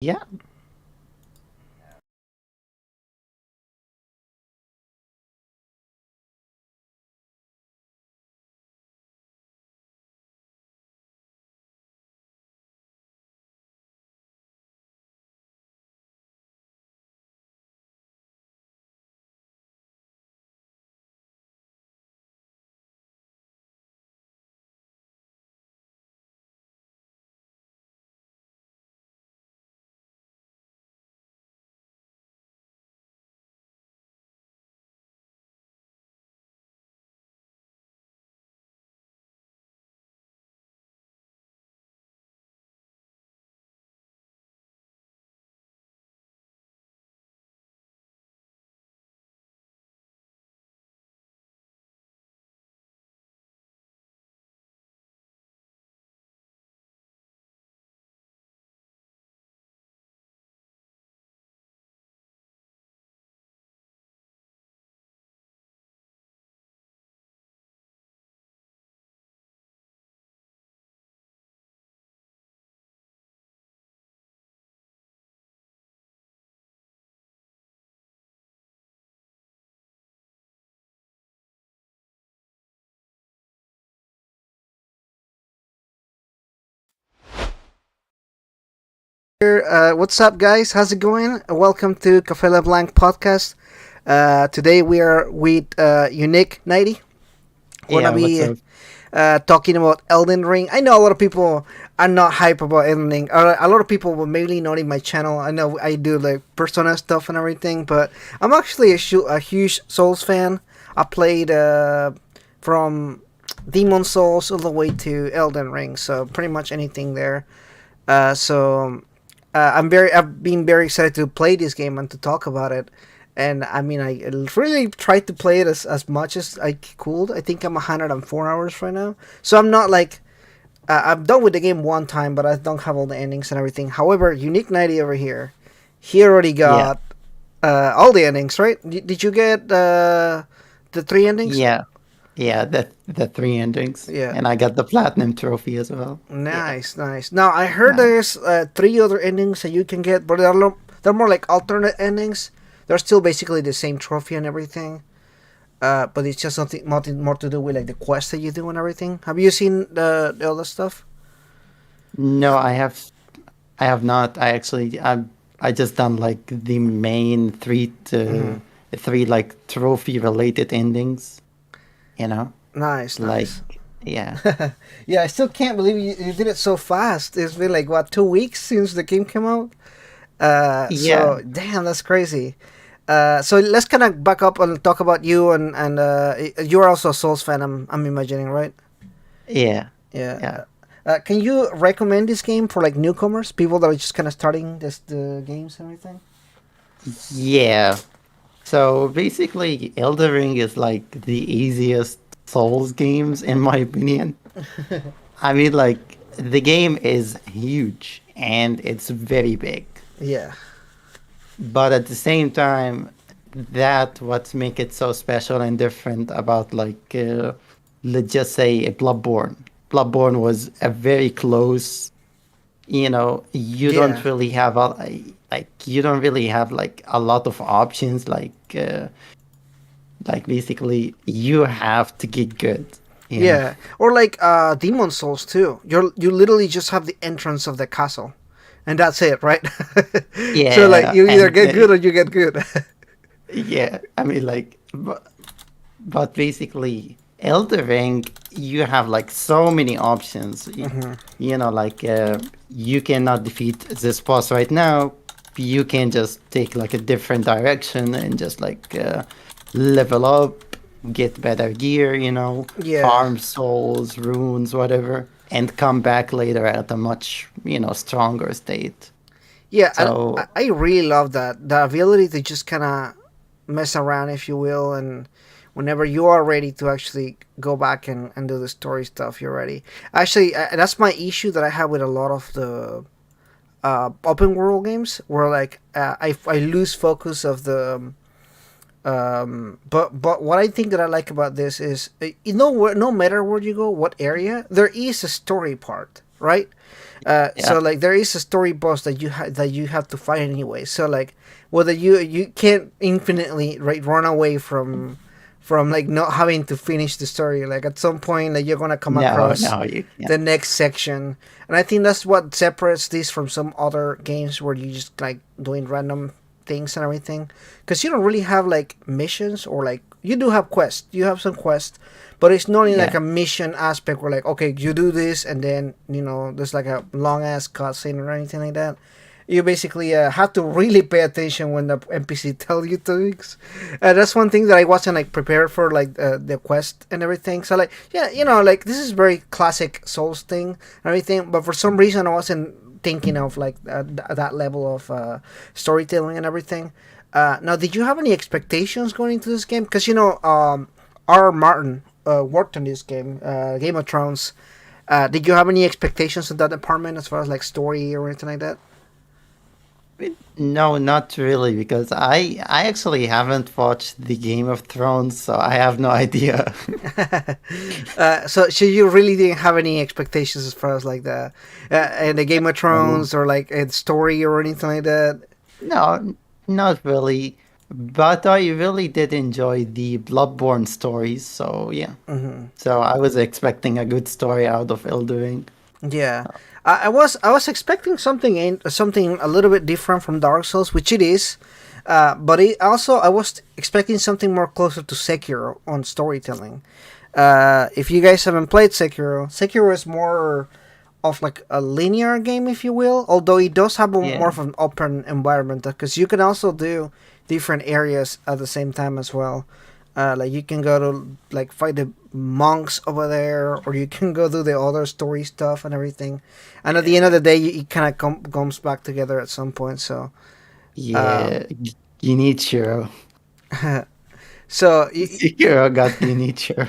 Yeah. Here, what's up, guys? How's it going? Welcome to Cafe LeBlanc podcast. Today we are with Unique 90. We're gonna Yeah, what's be up? talking about Elden Ring. I know a lot of people are not hype about Elden Ring. A lot of people will mainly not in my channel. I know I do like Persona stuff and everything, but I'm actually a huge Souls fan. I played from Demon Souls all the way to Elden Ring, so pretty much anything there. I've been very excited to play this game and to talk about it. And I mean, I really tried to play it as much as I could. I think I'm 104 hours right now. So I'm not like, I'm done with the game one time, but I don't have all the endings and everything. However, Unique 90 over here, he already Yeah, got all the endings, right? Did you get the three endings? yeah, yeah. The three endings, Yeah. and I got the platinum trophy as well. Yeah, Nice, nice. Now I heard nice. there's three other endings that you can get, but they're more like alternate endings. They're still basically the same trophy and everything. But it's just something more to do with like the quest that you do and everything. Have you seen the other stuff? No, I have not. I just done like the main Mm-hmm. three like trophy related endings. You know, Nice, like nice. yeah, Yeah, I still can't believe you did it so fast. It's been like what 2 weeks since the game came out. yeah, So damn, that's crazy. So let's kind of back up and talk about you and you're also a Souls fan. I'm imagining, right? yeah, Yeah. yeah, Can you recommend this game for like newcomers, people that are just kind of starting the games and everything? yeah. So basically, Elden Ring is like the easiest Souls games in my opinion. I mean, like, the game is huge and it's very big. Yeah. But at the same time, that what make it so special and different about, like, let's just say Bloodborne. Bloodborne was a very close, you Yeah. don't really have you don't really have like a lot of options. Like basically, you have to get good, you know. Yeah. Or like Demon Souls too. You literally just have the entrance of the castle, and that's it, right? So like Yeah, you either and get good or you get good. yeah, I mean, like, but basically, Elden Ring, you have like so many options. Hmm. Like, you cannot defeat this boss right now. You can just take like a different direction and just like level up, get better gear, Yeah. farm souls, runes, whatever, and come back later at a much, stronger state. Yeah, I So, I really love that the ability to just kind of mess around, if you will, and whenever you are ready to actually go back and do the story stuff, you're ready. Actually, that's my issue that I have with a lot of the open world games, where like I lose focus of the. But what I think that I like about this is no matter where you go, what area, there is a story part. right? So Yeah. like there is a story boss that that you have to fight anyway. So like whether you can't infinitely right run away from like not having to finish the story. Like at some point, like you're gonna come No, across no, you can't. the next section, and I think that's what separates this from some other games where you just like doing random things and everything, because you don't really have like missions or like you do have quests. You have some quests, but it's not in like Yeah. a mission aspect where like okay you do this and then there's like a long ass cutscene or anything like that. You basically have to really pay attention when the NPC tell you things. That's one thing that I wasn't like prepared for, like the quest and everything. So like yeah, like this is very classic Souls thing and everything. But for some reason, I wasn't thinking of like that level of storytelling and everything. Now, did you have any expectations going into this game? Because R. Martin worked on this game, Game of Thrones. Did you have any expectations in that department as far as like story or anything like that? No, not really, because I actually haven't watched the Game of Thrones, so I have no idea. So you really didn't have any expectations as far as like the Game of No, Thrones or like a story or anything like that? no, not really. But I really did enjoy the Bloodborne stories, so yeah. Hmm. So I was expecting a good story out of Elden Ring. Yeah, I was expecting something a little bit different from Dark Souls, which it is, but it also I was expecting something more closer to Sekiro on storytelling. If you guys haven't played Sekiro, Sekiro is more of like a linear game, if you will. Although it does have more Yeah, of an open environment, because you can also do different areas at the same time as well. Like you can go to like fight the monks over there, or you can go do the other story stuff and everything. And at the end of the day, it kind of comes back together at some point. So, um, yeah. Genichiro. so Sekiro got Genichiro.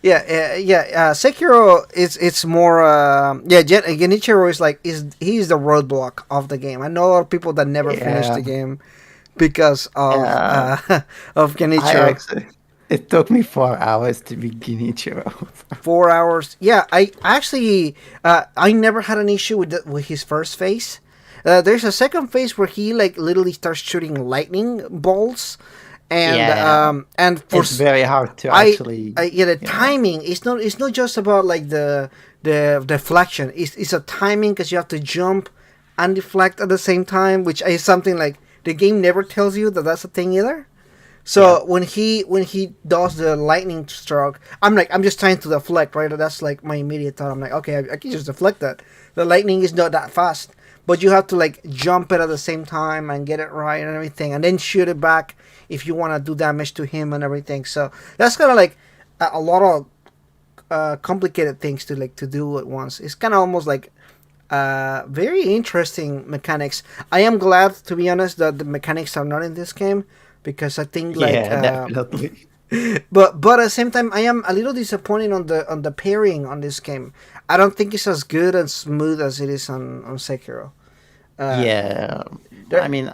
yeah, yeah. Sekiro is it's more yeah. Genichiro is like is he's the roadblock of the game. I know a lot of people that never finish Yeah, the game because of yeah. of I Genichiro. actually, it took me 4 hours to be Genichiro. 4 hours. Yeah, I actually I never had an issue with with his first phase. There's a second phase where he like literally starts shooting lightning bolts, Yeah, and it's very hard to I, actually, yeah, the you know. timing it's not just about like the deflection. It's a timing because you have to jump and deflect at the same time, which is something like the game never tells you that that's a thing either. Yeah, So when he does the lightning stroke, I'm just trying to deflect, right? That's like my immediate thought. I'm like, okay, I can just deflect that. The lightning is not that fast, but you have to like jump it at the same time and get it right and everything, and then shoot it back if you want to do damage to him and everything. So that's kind of like a lot of complicated things to do at once. It's kind of almost like very interesting mechanics. I am glad, to be honest, that the mechanics are not in this game because I think like yeah, definitely. but at the same time I am a little disappointed on the pairing on this game. I don't think it's as good and smooth as it is on Sekiro. Uh, Yeah, I there, mean,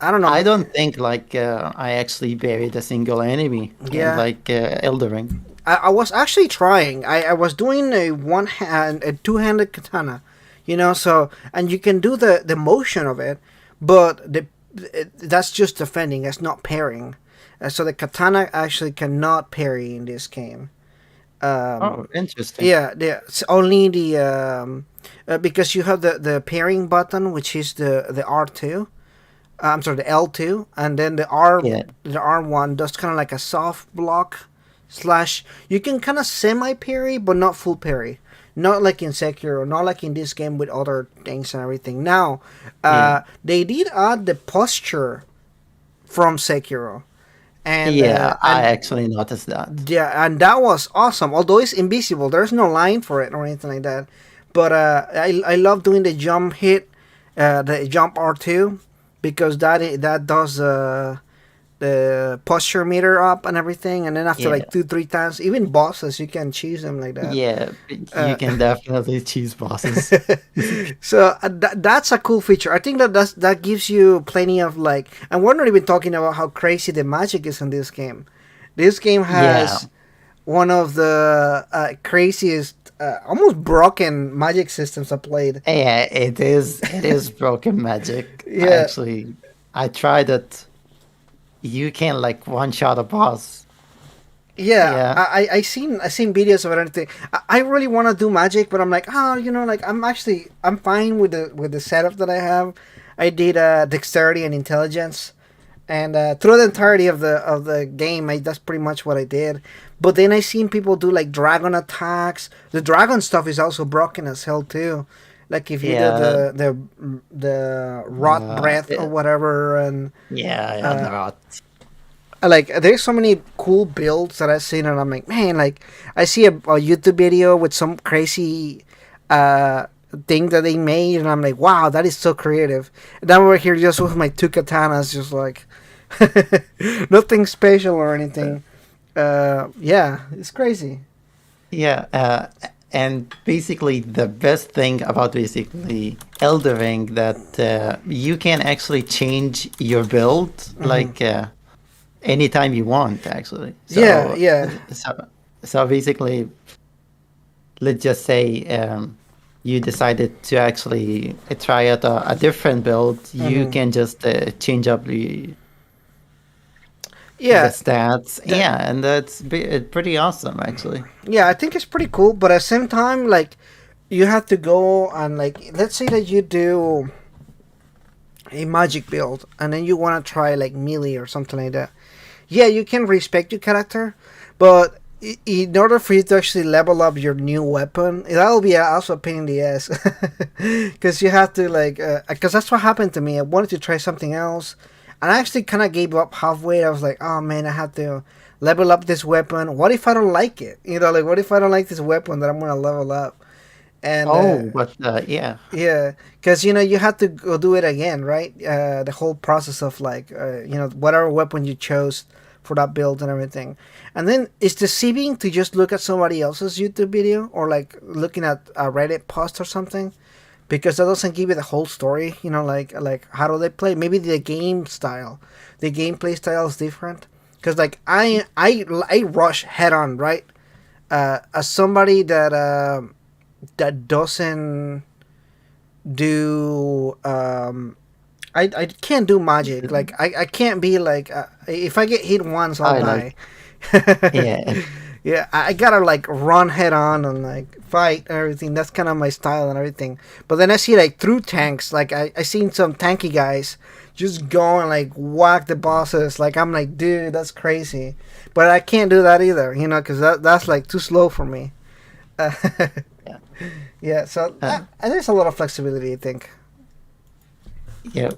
I don't I know. don't think like I actually buried a single enemy in Yeah, like Elden Ring. I was actually trying. I was doing a two-handed katana, So and you can do the motion of it, but that's just defending. That's not parrying. So the katana actually cannot parry in this game. Oh, interesting. Yeah, it's only the because you have the pairing button, which is the R2. I'm sorry, the L2, and then Yeah, the R1 does kind of like a soft block slash. You can kind of semi parry, but not full parry. Not like in Sekiro, not like in this game with other things and everything. Now, yeah, they did add the posture from Sekiro, and yeah. I actually noticed that. yeah, and that was awesome. Although it's invisible, there's no line for it or anything like that. But I love doing the jump hit, the jump R2, because that does the posture meter up and everything. And then after Yeah, like 2 3 times, even bosses you can choose them like that. yeah. You Uh, can definitely choose bosses. so that's a cool feature. I think that gives you plenty of like, and we're not even talking about how crazy the magic is in this game. This game Yeah, has one of the craziest, almost broken magic systems I played. Yeah, it is. It is broken magic. Yeah, Actually, I tried it. You can like one shot a boss. yeah. Yeah, I seen videos of it and everything. I really want to do magic, but I'm like, oh, like I'm fine with the setup that I have. I did dexterity and intelligence, and through the entirety of the game, that's pretty much what I did. But then I seen people do like dragon attacks. The dragon stuff is also broken as hell too. Like if you do yeah, the rot breath or yeah, whatever, and yeah, yeah. uh, No, like there's so many cool builds that I've seen, and I'm like, man, like I see a YouTube video with some crazy uh thing that they made, and I'm like, wow, that is so creative. And then we're here just with my two katanas, just like nothing special or anything. Yeah, it's crazy. yeah. And basically, the best thing about basically Elden Ring that you can actually change your build Hmm. like anytime you want. Actually, Yeah, yeah. so basically, let's just say you decided to actually try out a different build, you Hmm. can just change up the Yeah, stats. that, Yeah, and that's pretty awesome, actually. yeah. I think it's pretty cool, but at the same time, like you have to go and like let's say that you do a magic build and then you want to try like melee or something like that. Yeah, you can respect your character, but in order for you to actually level up your new weapon, that'll be also a pain in the ass. Because you have to like, because that's what happened to me. I wanted to try something else, and I actually kind of gave up halfway. I was like, oh man, I have to level up this weapon. What if I don't like it? Like what if I don't like this weapon that I'm gonna level up? And Oh, but yeah. yeah, because you have to go do it again, right? The whole process of like, whatever weapon you chose for that build and everything, and then it's deceiving to just look at somebody else's YouTube video or like looking at a Reddit post or something, because that doesn't give you the whole story. Like how do they play? Maybe the gameplay style is different. Because like I rush head on, right? As somebody that doesn't do I can't do magic. Like I can't be like if I get hit once I'll I like, die. yeah. Yeah, I gotta like run head on and like fight and everything. That's kind of my style and everything. But then I see like through tanks, like I seen some tanky guys just go and like whack the bosses. Like I'm like, dude, that's crazy. But I can't do that either, because that's like too slow for me. Yeah. Yeah, so uh, there's a lot of flexibility, I think. yeah,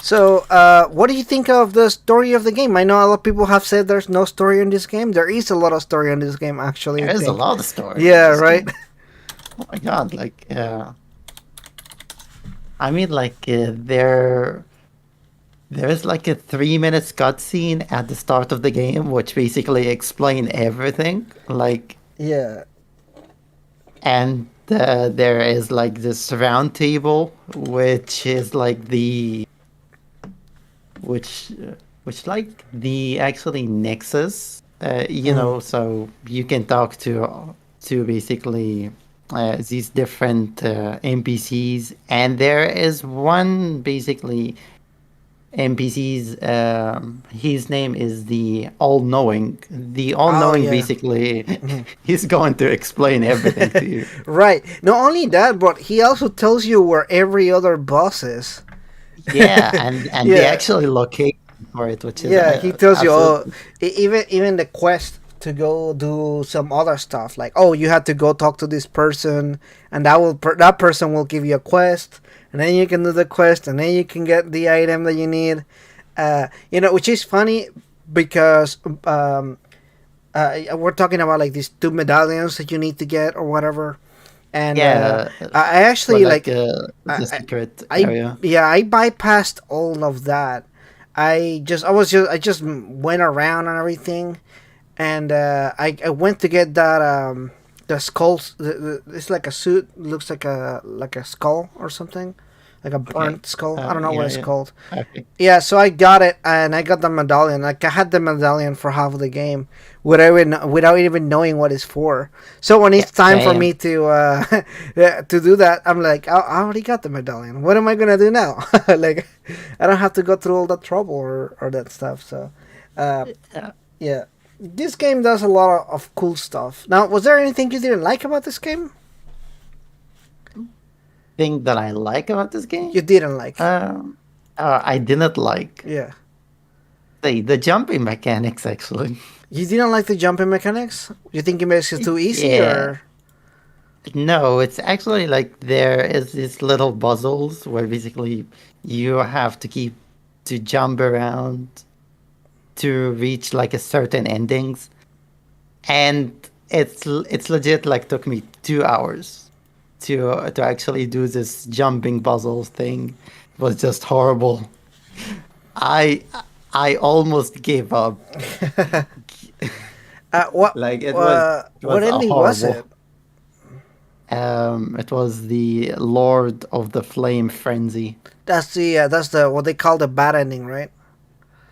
So, what do you think of the story of the game? I know a lot of people have said there's no story in this game. There is a lot of story in this game, actually, I there is a think. lot of story in Yeah, this right? game. Oh my god, like I mean, like there's like a 3 minutes cutscene at the start of the game which basically explain everything, like. Yeah. And there is like this round table, which is like which which like the actually nexus, Mm. so you can talk to basically these different NPCs, and there is one basically NPCs. His name is the All-Knowing. The Oh, All-Knowing yeah. basically, Mhm. he's going to explain everything to you. Right. Not only that, but he also tells you where every other boss is. Yeah, and the Yeah. actually location for it, which is Yeah, he tells you, oh, absolutely. even the quest to go do some other stuff, like, oh, you have to go talk to this person, and that person will give you a quest, and then you can do the quest, and then you can get the item that you need. Which is funny because we're talking about like these two medallions that you need to get or whatever, and Yeah, I for actually like like the I, secret I area. yeah, I bypassed all of that. I just went around and everything, and I went to get that the skull. It's like a suit, looks like a skull or something, like a Okay. burnt skull. I don't know what Yeah, it's yeah. called. Okay. Yeah, so I got it, and I got the medallion. Like I had the medallion for half of the game, without even knowing what it's for. So when Yeah, it's time for same. me to yeah, to do that, I'm like, I already got the medallion. What am I gonna do now? Like, I don't have to go through all that trouble or that stuff. So, uh, Uh, yeah, this game does a lot of cool stuff. Now, was there anything you didn't like about this game? thing that I like about this game, You didn't like? um, I didn't like Yeah, the jumping mechanics actually. you didn't like the jumping mechanics. You think it makes it too easy, Yeah. or No, it's actually like there is these little puzzles where basically you have to keep to jump around to reach like a certain endings, and it's legit like took me 2 hours to actually do this jumping puzzles thing. It was just horrible. I I almost gave up. what? Like it What was a ending was it? horrible. It was the Lord of the Flame Frenzy. That's the what they call the bad ending, right?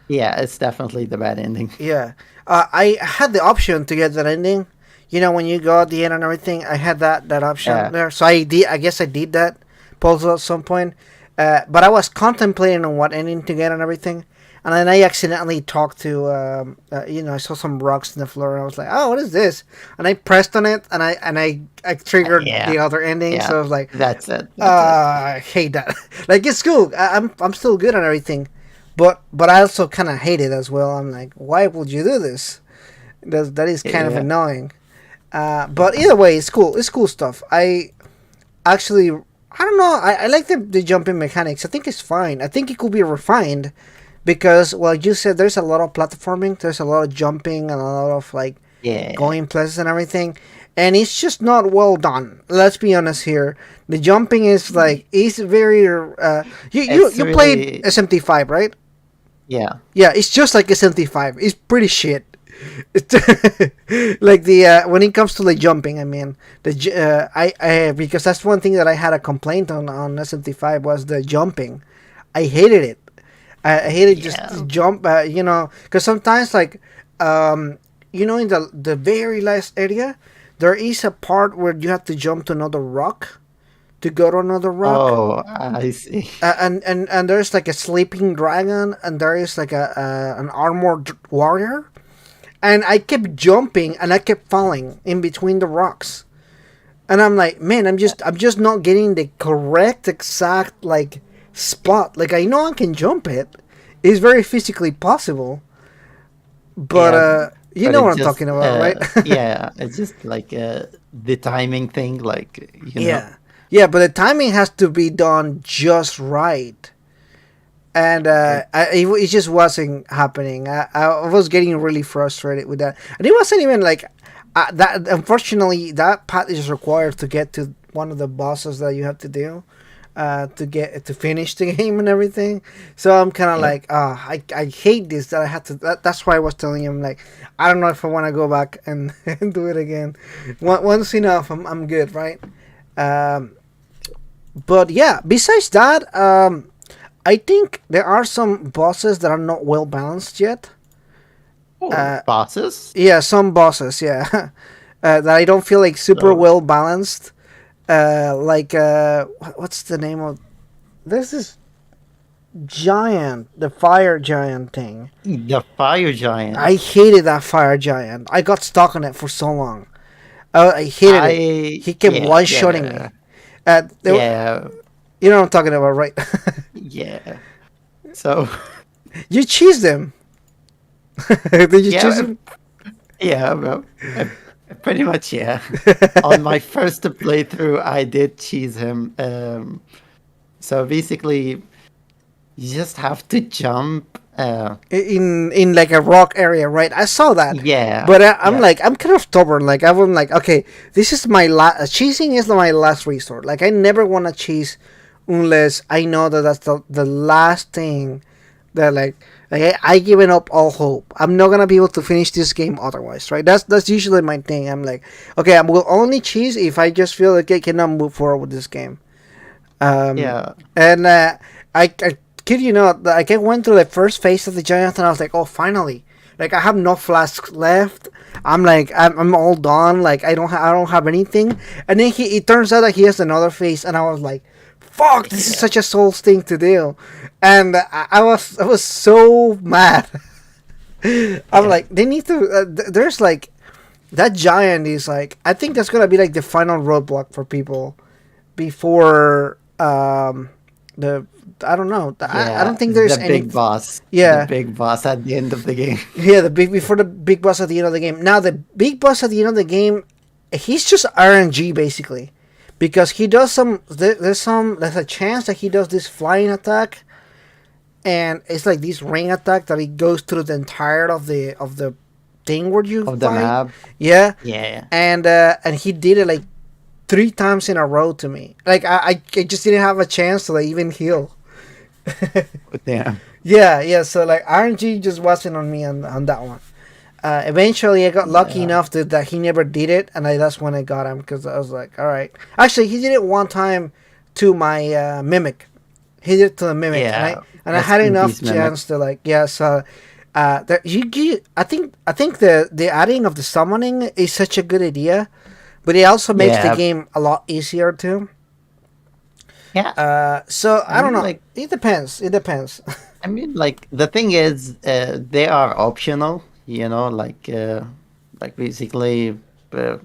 Yeah, it's definitely the bad ending. Yeah. I had the option to get that ending. You know, when you go at the end and everything, I had that option Yeah, there. So I did. I guess I did that puzzle at some point. But I was contemplating on what ending to get and everything. And then I accidentally talked to, I saw some rocks in the floor, and I was like, "Oh, what is this?" And I pressed on it, and I triggered yeah, the other ending. yeah. So I was like, That's it. That's it. I hate that. Like it's cool. I'm still good on everything, but I also kind of hate it as well. I'm like, why would you do this? That is kind of Yeah. annoying. But either way, it's cool. It's cool stuff. I actually, I don't know. I like the jumping mechanics. I think it's fine. I think it could be refined because, well, you said there's a lot of platforming. There's a lot of jumping and a lot of like Yeah. going places and everything, and it's just not well done. Let's be honest here. The jumping is like it's very. It's You played really SMT5, right? yeah. Yeah, it's just like SMT5. It's pretty shit. It's like the when it comes to the jumping, I mean I because that's one thing that I had a complaint on SMT5 was the jumping. I hated it. I hated just to Yeah. jump. Because sometimes like in the very last area, there is a part where you have to jump to another rock to go to another rock. Oh, I see. And there's like a sleeping dragon, and there is like an armored warrior, and I kept jumping and I kept falling in between the rocks, and I'm like, man, I'm just not getting the correct exact like spot. Like I know I can jump it, it's very physically possible, but Yeah, you but know it what I'm just talking about, right? yeah, it's just like the timing thing, like Yeah, yeah, but the timing has to be done just right. And it, it just wasn't happening. I was getting really frustrated with that, and it wasn't even like that. Unfortunately, that path is required to get to one of the bosses that you have to do to finish the game and everything. So I'm kind of yeah, like, I hate this that I had to. That's why I was telling him like, I don't know if I want to go back and, and do it again. Once enough, I'm good, right? Um, but yeah, besides that, I think there are some bosses that are not well balanced yet. oh, bosses. Yeah, some bosses, yeah, that I don't feel like super So well balanced. What's the name of? There's this giant, the fire giant thing. the fire I giant. hated that fire giant. I got stuck on it for so long. I hated it. I He kept yeah one shotting yeah me. yeah You know what I'm talking about, right? yeah. So You cheesed him. Did you choose yeah him? yeah. Well, pretty much yeah. On my first playthrough, I did cheese him. So basically, you just have to jump. In like a rock area, right? I saw that, Yeah, but I'm yeah, like I'm kind of stubborn. Like I'm like, okay, this is my last cheesing is my last resort. Like I never want to cheese unless I know that that's the last thing that like I given up all hope. I'm not gonna be able to finish this game otherwise, right? That's usually my thing. I'm like, okay, I will only cheese if I just feel like I cannot move forward with this game. Yeah. And I kid you not, like I went through the first phase of the giant, and I was like, oh, finally! Like I have no flasks left. I'm all done. Like I don't have anything. And then it turns out that he has another phase, and I was like, fuck! This is Yeah. such a Souls thing to do, and I was so mad. I'm Yeah. like, they need to. There's like that giant is like, I think that's gonna be like the final roadblock for people before the, I don't know. I Yeah. don't think there's The any. big boss. The Yeah, big boss at the end of the game. yeah. The big before the big boss at the end of the game. Now the big boss at the end of the game, he's just RNG basically, because he does some. There's a chance that he does this flying attack, and it's like this ring attack that he goes through the entire of the thing where you Of the fight. map. Yeah, Yeah. and he did it like 3 times in a row to me. Like I just didn't have a chance to like even heal. Yeah. Yeah, yeah. So like RNG just wasn't on me on that one. Eventually, I got lucky Yeah. enough that he never did it, and that's when I got him because I was like, all right. Actually, he did it one time to my mimic. He did it to the mimic, Yeah. and I Rest had in enough peace, Mimic. chance to like, yeah. So I think the adding of the summoning is such a good idea, but it also makes the Yeah. game a lot easier too. Yeah. So I I don't mean, know. like, It depends. It depends. the thing is, they are optional. Like basically, uh,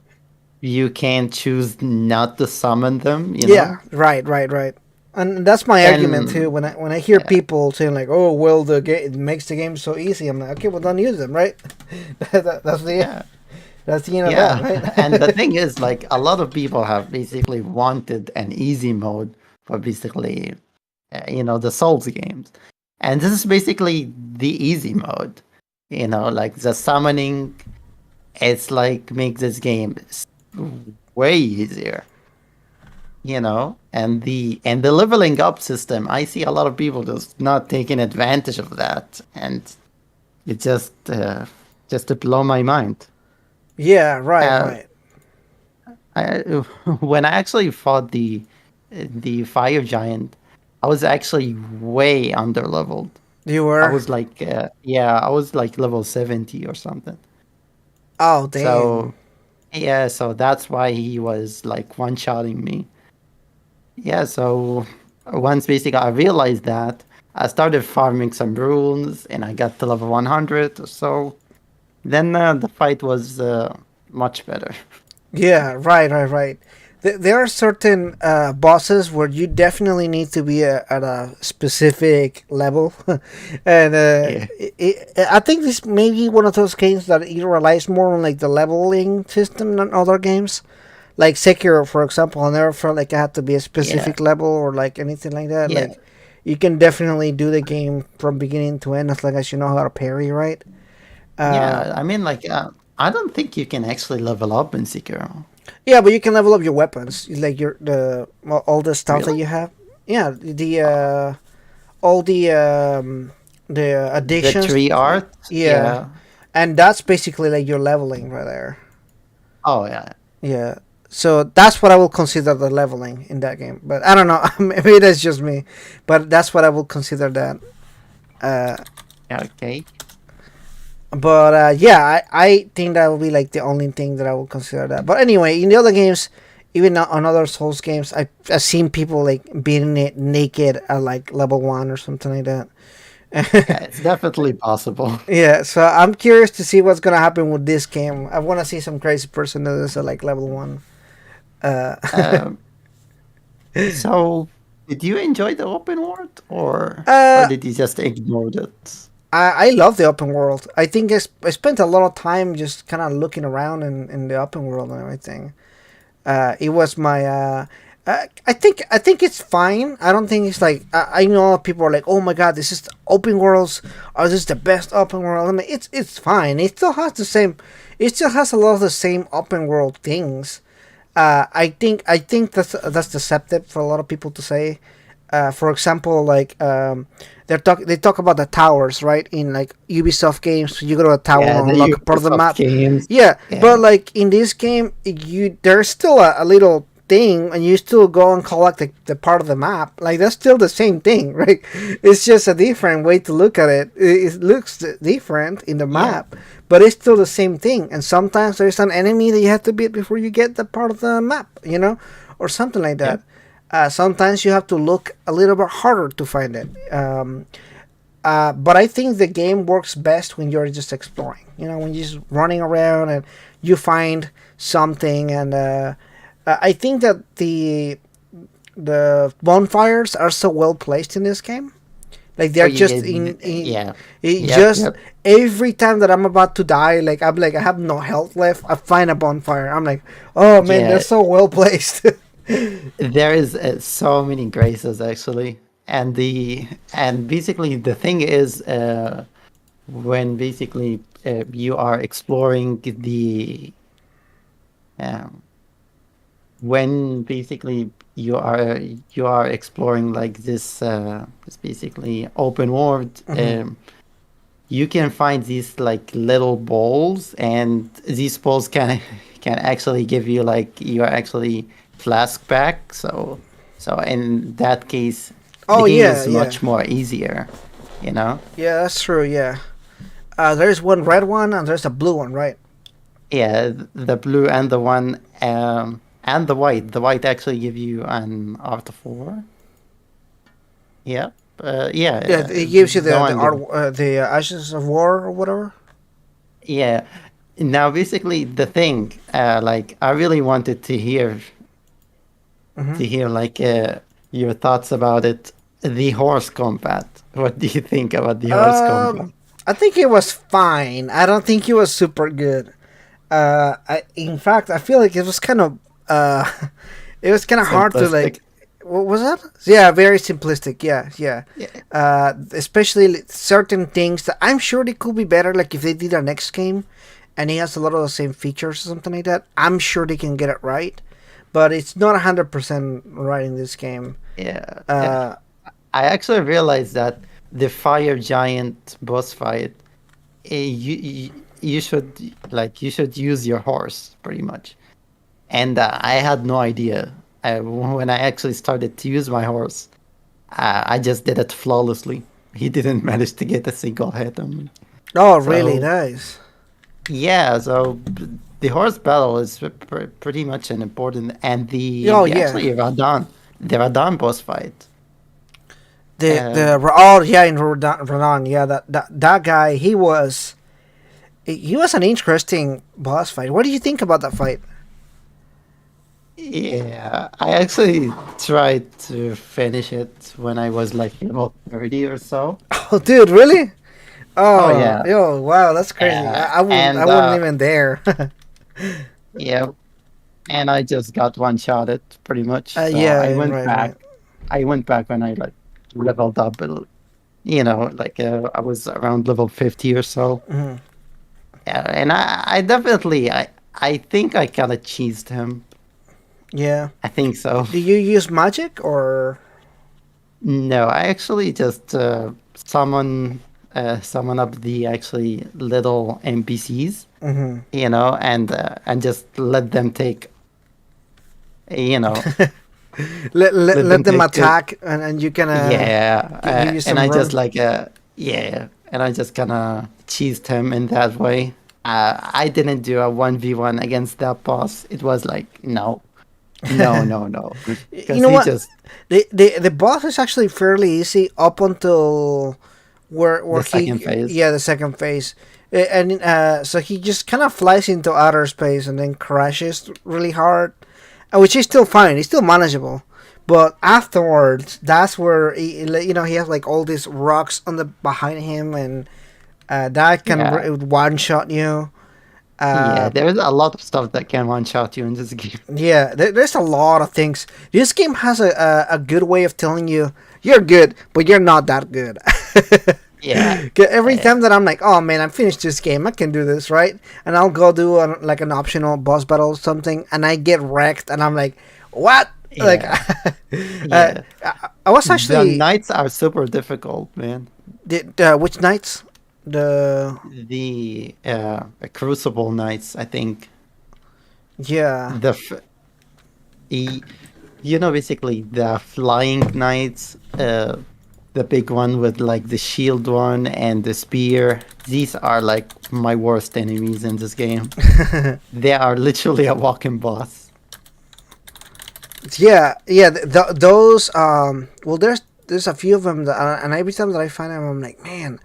you can choose not to summon them. Yeah, right, right, right. And that's my argument too. And When I hear yeah, people saying like, "Oh, well, the game it makes the game so easy," I'm like, "Okay, well, don't use them, right?" yeah, That's the end of that, yeah. And the right? thing is, like, a lot of people have basically wanted an easy mode for basically, the Souls games, and this is basically the easy mode. Like the summoning, it's like makes this game way easier. And the leveling up system, I see a lot of people just not taking advantage of that, and it just to blow my mind. Yeah, right, uh, right. I, when I actually fought the fire giant, I was actually way under leveled. You I were. was like, yeah, I was like level 70 or something. Oh, damn. So yeah, so that's why he was like one shotting me. Yeah, so once basically I realized that, I started farming some runes and I got to level 100 or so. Then the fight was much better. Yeah, right, right, right. There are certain bosses where you definitely need to be at a specific level, and Yeah, I think this may be one of those games that it relies more on like the leveling system than other games. Like Sekiro, for example, I never felt like I had to be a yeah, specific level or like anything like that. yeah, Like you can definitely do the game from beginning to end as long as you know how to parry, right? Uh, yeah. I don't think you can actually level up in Sekiro. Yeah, but you can level up your weapons, like your the all the stuff that Really? you have. Yeah, all the The additions. tree art? Yeah, Yeah. and that's basically like your leveling right there. Oh, yeah. Yeah, so that's what I will consider the leveling in that game. But I don't know, maybe that's just me, but that's what I will consider that. Uh, Yeah, okay. but yeah, I think that will be like the only thing that I will consider that. But anyway, in the other games, even on other Souls games, I've seen people like beating it naked at like level 1 or something like that. Yeah, it's definitely possible. Yeah, so I'm curious to see what's gonna happen with this game. I want to see some crazy person do this at like level 1. Uh, Um, so, did you enjoy the open world, or uh, did you just ignore it? I love the open world. I think I spent a lot of time just kind of looking around in the open world and everything. It was my. I think it's fine. I don't think it's like I know people are like, oh my god, this is the open worlds. Are this the best open world? I mean, it's fine. It still has the same. It still has a lot of the same open world things. I think that's deceptive for a lot of people to say. For example, like they talk about the towers, right? In like Ubisoft games, you go to a tower Yeah, and the unlock a part of the Ubisoft map. games. Yeah, Yeah, but like in this game, you there's still a little. thing, and you still go and collect the part of the map. Like that's still the same thing, right? It's just a different way to look at it. It looks different in the Yeah. map, but it's still the same thing. And sometimes there's an enemy that you have to beat before you get the part of the map, or something like Yep. that. Sometimes you have to look a little bit harder to find it. But I think the game works best when you're just exploring. When you're just running around and you find something. And I think that the bonfires are so well placed in this game. Like Oh they're yeah. just Yeah. it Yep. just Yep. every time that I'm about to die, like I'm like I have no health left. I find a bonfire. I'm like, oh man, they're Yeah. so well placed. There is so many graces actually, and basically the thing is, when basically you are exploring um, when basically you are exploring like this basically open world. Hmm. You can find these like little balls, and these balls can can actually give you like you are actually flask back. So in that case, the Oh game yeah, is yeah, much more easier, you know. yeah. That's true. Yeah. There's one red one and there's a blue one, right? Yeah, the blue and the one and the white. The white actually give you an art of four. Yeah. Yeah, Yeah, it gives you the the one. art, the Ashes of War or whatever. Yeah. Now, basically, the thing, like, I really wanted Hmm. to hear, like, your thoughts about it. The horse combat. What do you think about the horse Um, combat? I think it was fine. I don't think it was super good. In fact, I feel like it was kind of uh, it was kind of hard to Simplistic. like. What was that? Yeah, very simplistic. Yeah, yeah. Yeah. Especially certain things that I'm sure they could be better. Like if they did a next game, and it has a lot of the same features or something like that, I'm sure they can get it right. But it's not 100% right in this game. Yeah. Uh, I actually realized that the fire giant boss fight, you should like you should use your horse pretty much. And I had no idea. When I actually started to use my horse, I just did it flawlessly. He didn't manage to get a single hit on me. oh, really So nice. yeah, so the horse battle is pretty much an important, and Oh the yeah. actually the Radon boss fight. The Um, oh yeah in Rodan, yeah, that guy, he was an interesting boss fight. What do you think about that fight? yeah, I actually tried to finish it when I was like level 30 or so. Oh dude, really? Oh Oh yeah, yo, wow, that's crazy. I and wouldn't even dare. yeah, and I just got one shotted pretty much. So Yeah, right, right. I went back when I like leveled up, like I was around level 50 or so. Mhm. Yeah, and I definitely, I think I kind of cheesed him. Yeah. I think so. Do you use magic or? No, I actually just summon up the actually little NPCs, Hmm. and just let them take, you know, let Let them them take it. attack, and you can Yeah, give you and some I just room. like yeah, and I just kind of cheesed him in that way. I didn't do a 1v1 against that boss. It was like no, no, no, no, You because know he what? just The boss is actually fairly easy up until where the second he, phase. yeah, the second phase. And so he just kind of flies into outer space and then crashes really hard, which is still fine. It's still manageable. But afterwards, that's where he has like all these rocks on the behind him, and that can Yeah, one shot you. yeah. Uh, There's a lot of stuff that can one shot you in this game. Yeah, there's a lot of things. This game has a good way of telling you you're good, but you're not that good. Yeah, 'Cause every uh, time that I'm like, oh man, I finished this game, I can do this, right? And I'll go do like an optional boss battle or something, and I get wrecked, and I'm like, what? Like, yeah, uh, yeah. I was The actually nights are super difficult, man. which nights? The The Crucible nights, I think. Yeah. The f- Y- You know, basically the flying knights, the big one with like the shield one and the spear. These are like my worst enemies in this game. They are literally a walking boss. Yeah, yeah. Those. Well, there's a few of them that, and every time that I find them, I'm like, man,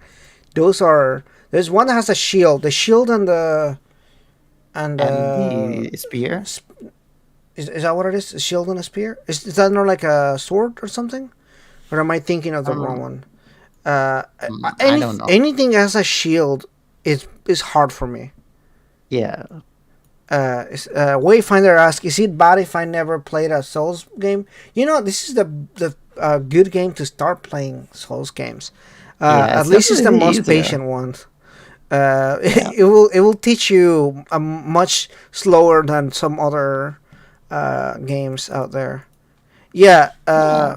those are. There's one that has a shield. The shield and And the spear. is that what it is? A shield and a spear? Is that not like a sword or something? Or am I thinking of the wrong Um, one? I don't know. Anything that has a shield is hard for me. Yeah. Wayfinder asks, "Is it bad if I never played a Souls game?" You know, this is the good game to start playing Souls games. Yeah, At it's least it's the definitely most easier. patient one. Yeah. It will teach you much slower than some other games out there. Yeah, Yeah.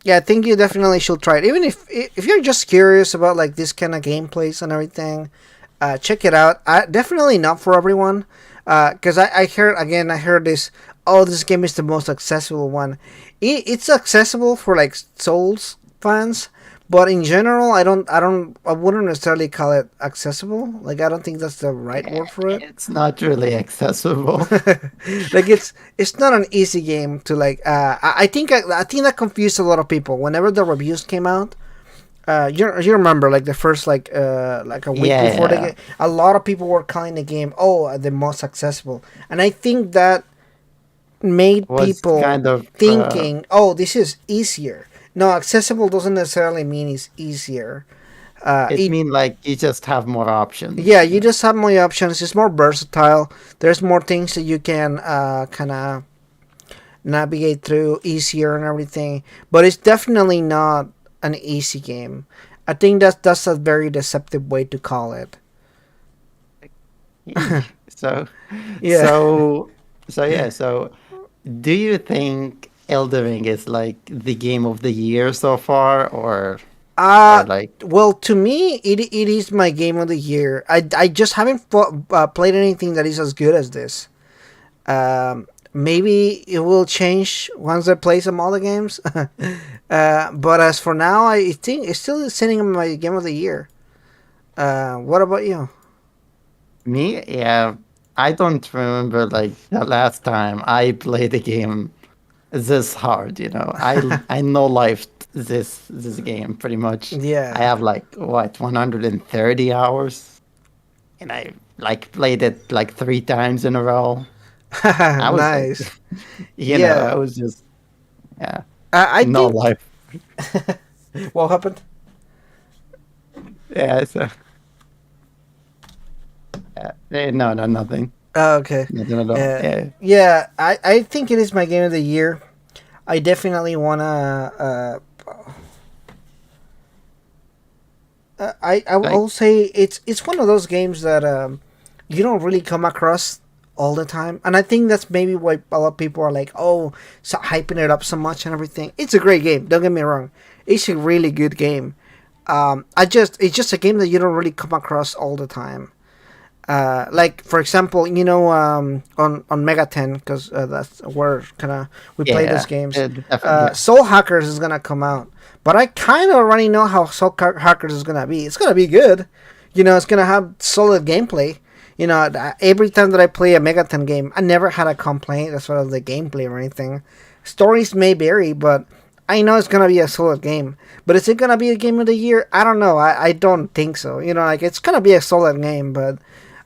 yeah. I think you definitely should try it. Even if you're just curious about like this kind of gameplays and everything, check it out. Definitely not for everyone, because I heard this. Oh, this game is the most accessible one. It's accessible for like Souls fans, but in general, I wouldn't necessarily call it accessible. Like I don't think that's the right Yeah. word for it. It's not really accessible. Like it's not an easy game to like. I think that confused a lot of people. Whenever the reviews came out, you remember like the first like a week Yeah, before the yeah. game, a lot of people were calling the game the most accessible, and I think that made Was people kind of thinking, oh, this is easier. No, accessible doesn't necessarily mean it's easier. it It mean like you just have more Yeah, options, you just have more options. It's more versatile. There's more things that you can kind of navigate through easier and everything. But it's definitely not an easy game. I think that's a very deceptive way to call it. So, Yeah. so, so yeah. So, do you think Elden Ring is like the game of the year so far, or Uh like, well, to me, it is my game of the year. I just haven't played anything that is as good as this. Maybe it will change once I play some other games. But as for now, I think it's still sitting in my game of the year. What about you? me? Yeah, I don't remember like the last time I played a game this hard. I know life this game pretty much. I Yeah. have like what 130 hours, and I like played it like 3 times in a row. I was like, Nice. I Yeah. was just yeah, I no think life. what happened? Yeah, so no, no, nothing, Okay. nothing at all. Yeah, Yeah, I think it is my game of the year. I definitely wanna. I like will say it's one of those games that you don't really come across all the time, and I think that's maybe why a lot of people are like, oh, so hyping it up so much and everything. It's a great game. Don't get me wrong. It's a really good game. It's just a game that you don't really come across all the time. Like for example, on Mega 10, because that's where kind of we play those yeah, games. definitely. Soul Hackers is gonna come out, but I kind of already know how Hackers is gonna be. It's gonna be good. It's gonna have solid gameplay. Every time that I play a Mega 10 game, I never had a complaint as far as the gameplay or anything. Stories may vary, but I know it's gonna be a solid game. But is it gonna be a game of the year? I don't know. I don't think so. Like it's gonna be a solid game, but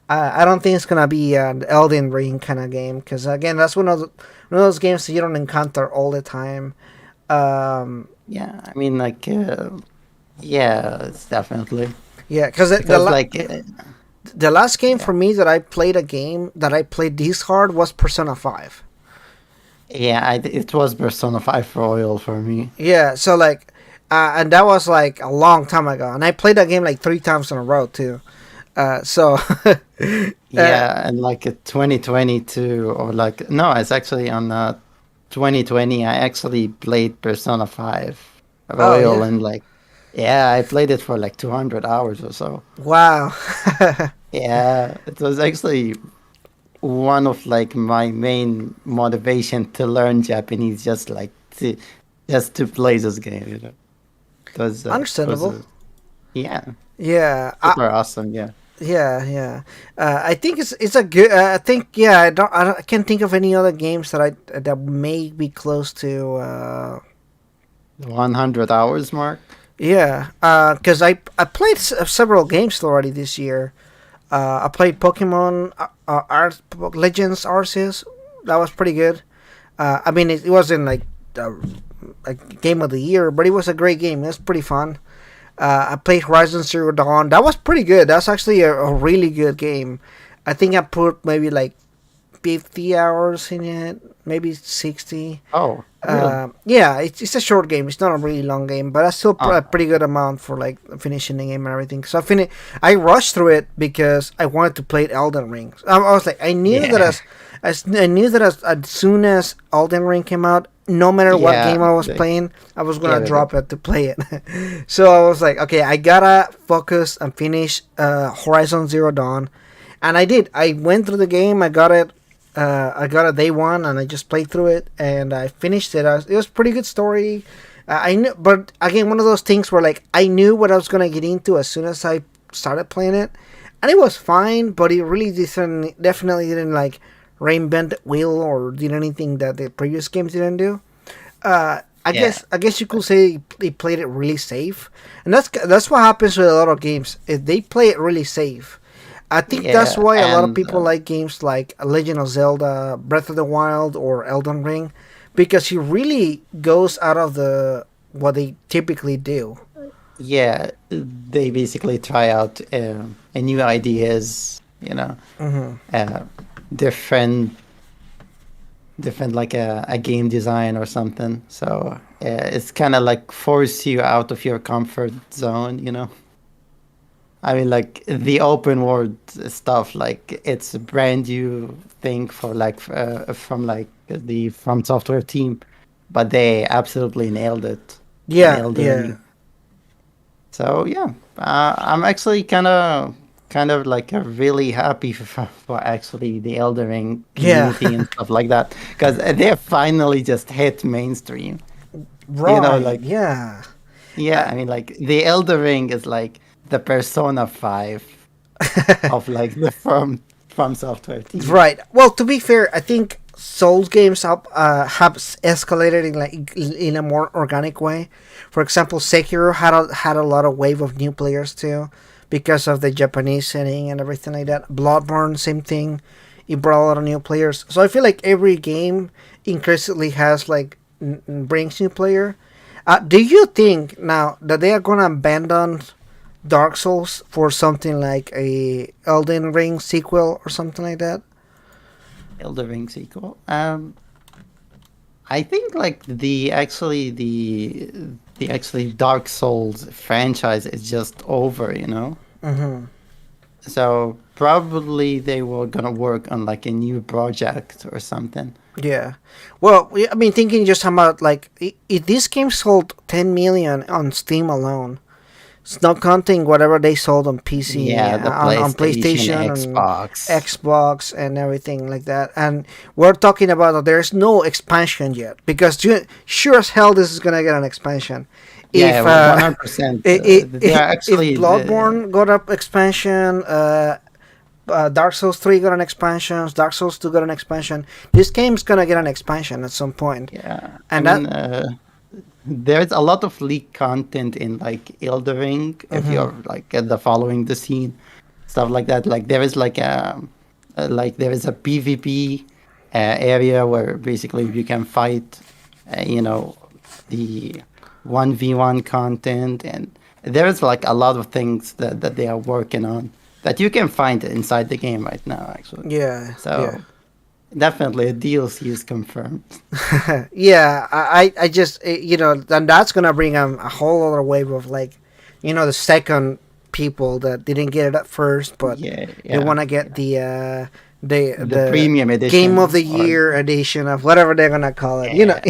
I don't think it's gonna be an Elden Ring kind of game because again, that's one of those games that you don't encounter all the time. Um, Yeah, I mean like yeah, it's definitely yeah, because because like the last game yeah, for me that I played a game that I played this hard was Persona 5. yeah, it was Persona 5 Royal for me. Yeah, so like, and that was like a long time ago, and I played that game like 3 times in a row too. So, Yeah, and like 2022 or like no, it's actually on 2020. I actually played Persona 5 oh Royal yeah, and like yeah, I played it for like 200 hours or so. wow. Yeah, it was actually one of like my main motivation to learn Japanese, just to play this game. Understandable. Yeah, Yeah, super awesome. Yeah, yeah, yeah. I think it's a good. I think yeah. I can't think of any other games that may be close to. 100 hours mark. Yeah, because I played several games already this year. I played Pokemon Legends Arceus. That was pretty good. I mean, it wasn't like game of the year, but it was a great game. It was pretty fun. I played Horizon Zero Dawn. That was pretty good. That's actually a really good game. I think I put maybe like 50 hours in it, maybe 60. Oh, really? Yeah, it's a short game. It's not a really long game, but that's still Oh, a pretty good amount for like finishing the game and everything. So I rushed through it because I wanted to play Elden Ring. I was like, I knew that yeah, I knew that as soon as Elden Ring came out, no matter what yeah. game I was playing, I was gonna Get it. drop it to play it. So I was like, okay, I gotta focus and finish Horizon Zero Dawn, and I did. I went through the game. I got it. I got it day one, and I just played through it, and I finished it. It was a pretty good story. I knew, but again, one of those things where like I knew what I was gonna get into as soon as I started playing it, and it was fine. But it really definitely didn't like reinvent the wheel or did anything that the previous games didn't do. Yeah, I guess you could say they played it really safe, and that's what happens with a lot of games. If they play it really safe, I think that's yeah, why a lot of and people like games like Legend of Zelda, Breath of the Wild, or Elden Ring, because he really goes out of the what they typically do. yeah, they basically try out new ideas. Hmm. Uh, different different like a game design or something. So it's kind of like force you out of your comfort zone. I mean, like the open world stuff, like it's a brand new thing for from like the From Software team, but they absolutely nailed it in Yeah, Elden yeah, Ring. So yeah, I'm actually kind of like really happy for actually the Elden Ring yeah. community and stuff like that because they finally just hit mainstream. Right. Like Yeah. yeah, Uh, I mean like the Elden Ring is like the Persona 5 of like the from software team. Right. Well, to be fair, I think Souls games have escalated in in a more organic way. For example, Sekiro had a lot of wave of new players too, because of the Japanese setting and everything like that. Bloodborne, same thing. It brought a lot of new players. So I feel like every game increasingly has like brings new player. Do you think now that they are gonna abandon Dark Souls for something like a Elden Ring sequel or something like that? Elden Ring sequel. I think like the actually Dark Souls franchise is just over. Mm-hmm. So probably they were gonna work on like a new project or something. Yeah. Well, I mean, thinking just about like if this game sold 10 million on Steam alone, it's not counting whatever they sold on PC, Yeah, the on PlayStation, PlayStation and Xbox. Xbox and everything like that. And we're talking about that there's no expansion yet because sure as hell this is gonna get an expansion. Yeah, If 100%. They are if actually Bloodborne got up expansion, Dark Souls 3 got an expansion, Dark Souls 2 got an expansion. This game's gonna get an expansion at some point, yeah. I and that. mean, there's a lot of leaked content in like Elden Ring if Hmm. you're like the following the scene, stuff like that. Like there is there is a PvP area where basically you can fight, the 1v1 content, and there is like a lot of things that they are working on that you can find inside the game right now, actually. Yeah, yeah. So definitely a DLC is confirmed. Yeah, I just then that's gonna bring a whole other wave of like, the second people that didn't get it at first, but Yeah, they yeah, want to get yeah. the The premium game of edition, the or year edition of whatever they're gonna call it. yeah,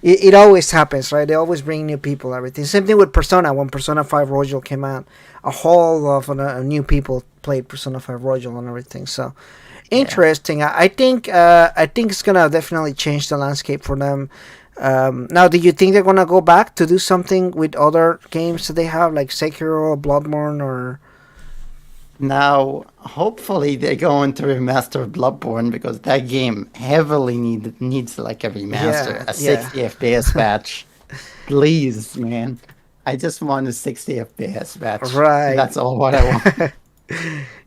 It always happens, right? They always bring new people, everything. Same thing with Persona. When Persona 5 Royal came out, a whole lot of new people played Persona 5 Royal and everything. So Yeah. Interesting. I think it's gonna definitely change the landscape for them. Now, do you think they're gonna go back to do something with other games that they have, like Sekiro, Bloodborne, or Now, hopefully, they're going to remaster Bloodborne because that game heavily needs like a remaster, yeah, a yeah, 60 FPS patch. Please, man. I just want a 60 FPS patch. right. That's all what I want.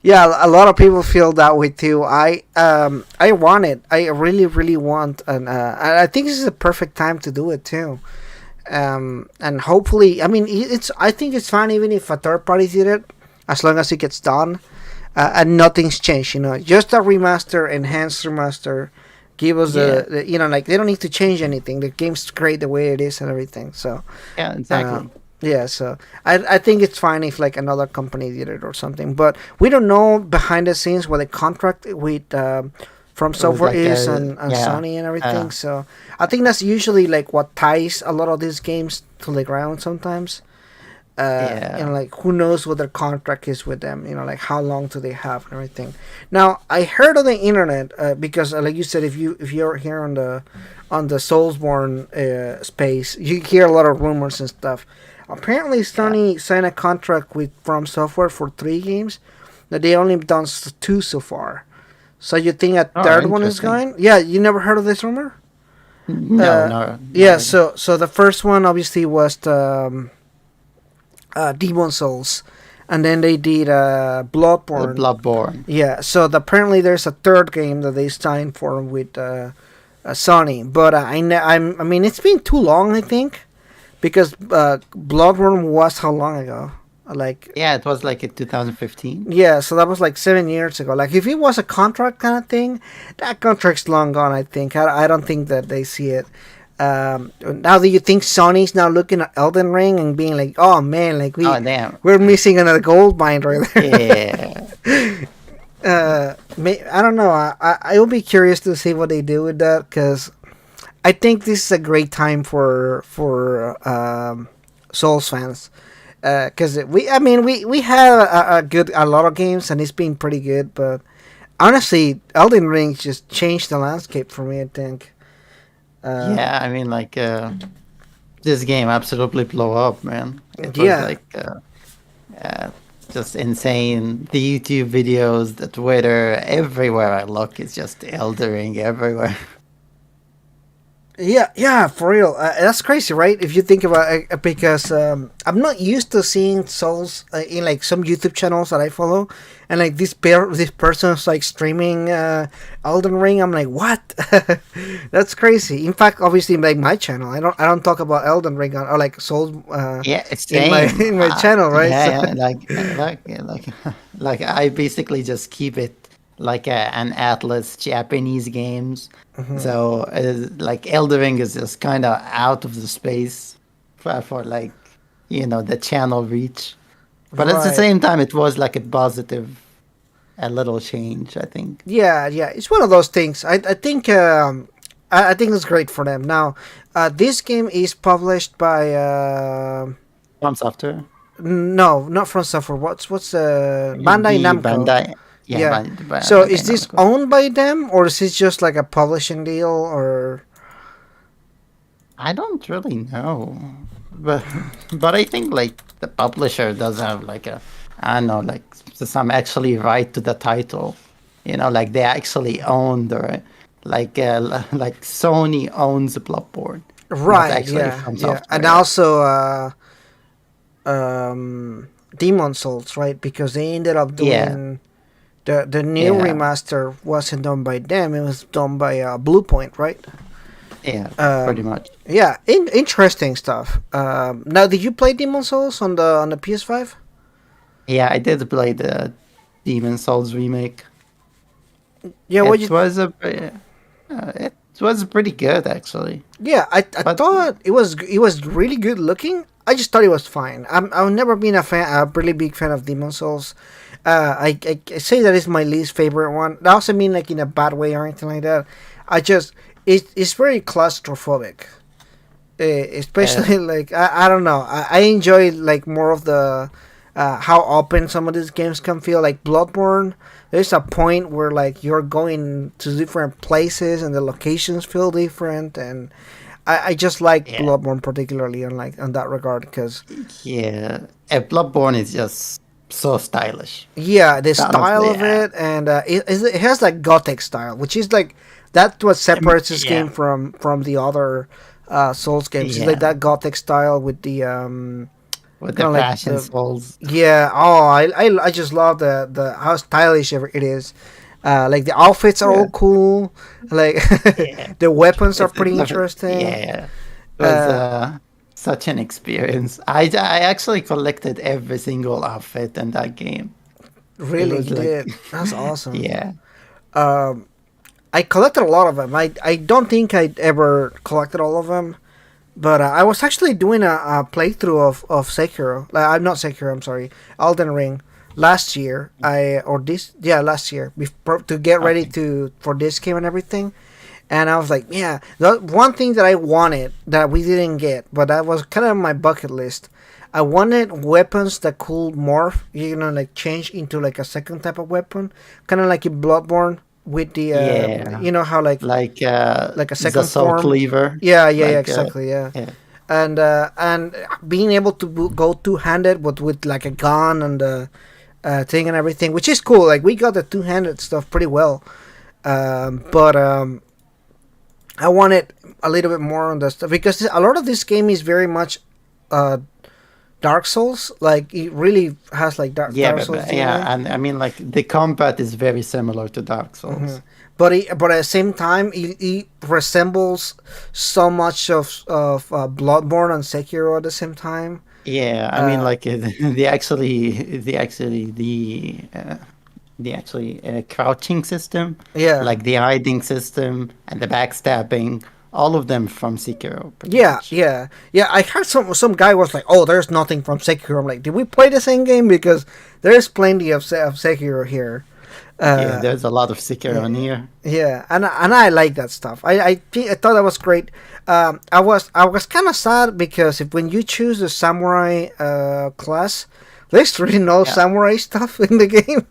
Yeah, a lot of people feel that way too. I want it. I really really want, and I think this is a perfect time to do it too. And hopefully, I mean, it's I think it's fine even if a third party did it, as long as it gets done, and nothing's changed. You know, just a remaster, enhanced remaster. Give us Yeah, you know, like they don't need to change anything. The game's great the way it is and everything. So yeah, uh, exactly. yeah, so I think it's fine if like another company did it or something, but we don't know behind the scenes what the contract with From It was Software like is a, and yeah, Sony and everything. uh, So I think that's usually like what ties a lot of these games to the ground sometimes. You yeah. know, like who knows what their contract is with them? You know, like how long do they have and everything. Now I heard on the internet because, like you said, if you're here on the Soulsborne space, you hear a lot of rumors and stuff. Apparently, Yeah. Sony signed a contract with From Software for 3 games. That they only done two so far. So you think a Oh, third one is interesting. going? Yeah, you never heard of this rumor? No, Uh, no, not yeah. really. So the first one obviously was the Demon Souls, and then they did The Bloodborne. Bloodborne. Yeah, so apparently there's a third game that they signed for with Sony, but I mean it's been too long I think because Bloodborne was how long ago? Like Yeah, it was like in 2015. yeah, so that was like 7 years ago. Like if it was a contract kind of thing, that contract's long gone. I think I don't think that they see it. Now, do you think Sony's now looking at Elden Ring and being like, "Oh man, like Oh, damn. we're missing another gold mine right there." Yeah. I don't know. I will be curious to see what they do with that because I think this is a great time for Souls fans. Because I mean, we have a lot of games and it's been pretty good, but honestly, Elden Ring just changed the landscape for me. I think. Uh, Yeah, I mean, like, this game absolutely blew up, man. It was yeah, like, uh, just insane. The YouTube videos, the Twitter, everywhere I look, it's just Elden Ring everywhere. yeah, yeah, for real. That's crazy, right? If you think about it, because I'm not used to seeing Souls in like some YouTube channels that I follow, and like this person's like streaming Elden Ring. I'm like, what? That's crazy. In fact, obviously, like my channel, I don't talk about Elden Ring or like Souls Yeah, it's in my same. in my channel, right? So, Yeah, yeah, yeah, like I basically just keep it like an Atlas Japanese games. mhm. So like Elden Ring is just kind of out of the space for like the channel reach. But at the Right. same time, it was like a positive, a little change, I think. Yeah, yeah, it's one of those things. I think I think it's great for them. Now, this game is published by From software, no, not from Software. What's Bandai the Namco? Bandai, yeah, Yeah. So Bandai is this Namco. owned by them or is this just like a publishing deal or? I don't really know, but but I think like the publisher does have like a, I don't know, like some actually right to the title, like they actually own the, like like Sony owns Bloodborne, not Right. actually Yeah. from Yeah. And software. also Demon Souls, right? Because they ended up Yeah, doing the new yeah, remaster wasn't done by them. It was done by Blue Point, right? yeah, pretty Um, much. yeah, interesting stuff. Now, did you play Demon Souls on the PS5? Yeah, I did play the Demon Souls remake. Yeah, what It you? was it was pretty good actually, Yeah, I but thought it was really good looking. I just thought it was fine. I've never been a really big fan of Demon Souls. I say that is my least favorite one. That doesn't mean like in a bad way or anything like that. I just it's very claustrophobic. uh, Especially like I don't know. I enjoy like more of the how open some of these games can feel. Like Bloodborne, there's a point where like you're going to different places and the locations feel different, and I just like Yeah, Bloodborne particularly on like on that regard because yeah. Bloodborne is just so stylish. yeah, the style Honestly, of it, and it has like gothic style, which is like that's what separates this yeah, game from the other Souls games. It's like yeah. that gothic style with the With the kind of like fashion the souls. yeah. Oh, I just love the how stylish it is. Like the outfits are Yeah, all cool. Like yeah. the weapons are It's pretty not, interesting. yeah. It was Uh, such an experience. I actually collected every single outfit in that game. It really, was you like, did. That's awesome. yeah, Um, I collected a lot of them. I don't think I ever collected all of them. But I was actually doing a playthrough of Sekiro. I'm not Sekiro. I'm sorry, Elden Ring. Last year, I or this yeah last year before, to get ready okay. to for this game and everything. And I was like, yeah, the one thing that I wanted that we didn't get, but that was kind of on my bucket list. I wanted weapons that could morph, like change into like a second type of weapon, kind of like in Bloodborne with the, Yeah, how like like a the second soul form. cleaver. Yeah, yeah, yeah, Like, exactly, yeah. yeah, And being able to go two handed, but with like a gun and the thing and everything, which is cool. Like we got the two handed stuff pretty well, but I wanted a little bit more on the stuff because a lot of this game is very much uh, Dark Souls. Like it really has like yeah, Dark Souls yeah, DNA. and I mean, like the combat is very similar to Dark hmm Souls. but at the same time, it resembles so much of Bloodborne and Sekiro at the same time. Yeah, I mean, Uh, like the actually crouching system, yeah, like the hiding system and the backstabbing, all of them from Sekiro, pretty yeah, much. yeah, yeah. I heard some guy was like, "Oh, there's nothing from Sekiro." I'm like, "Did we play the same game?" Because there's plenty of Sekiro here. Yeah, Uh, there's a lot of Sekiro yeah, in here. yeah, and I like that stuff. I thought that was great. I was kind of sad because if when you choose the samurai class, there's really no Yeah, samurai stuff in the game.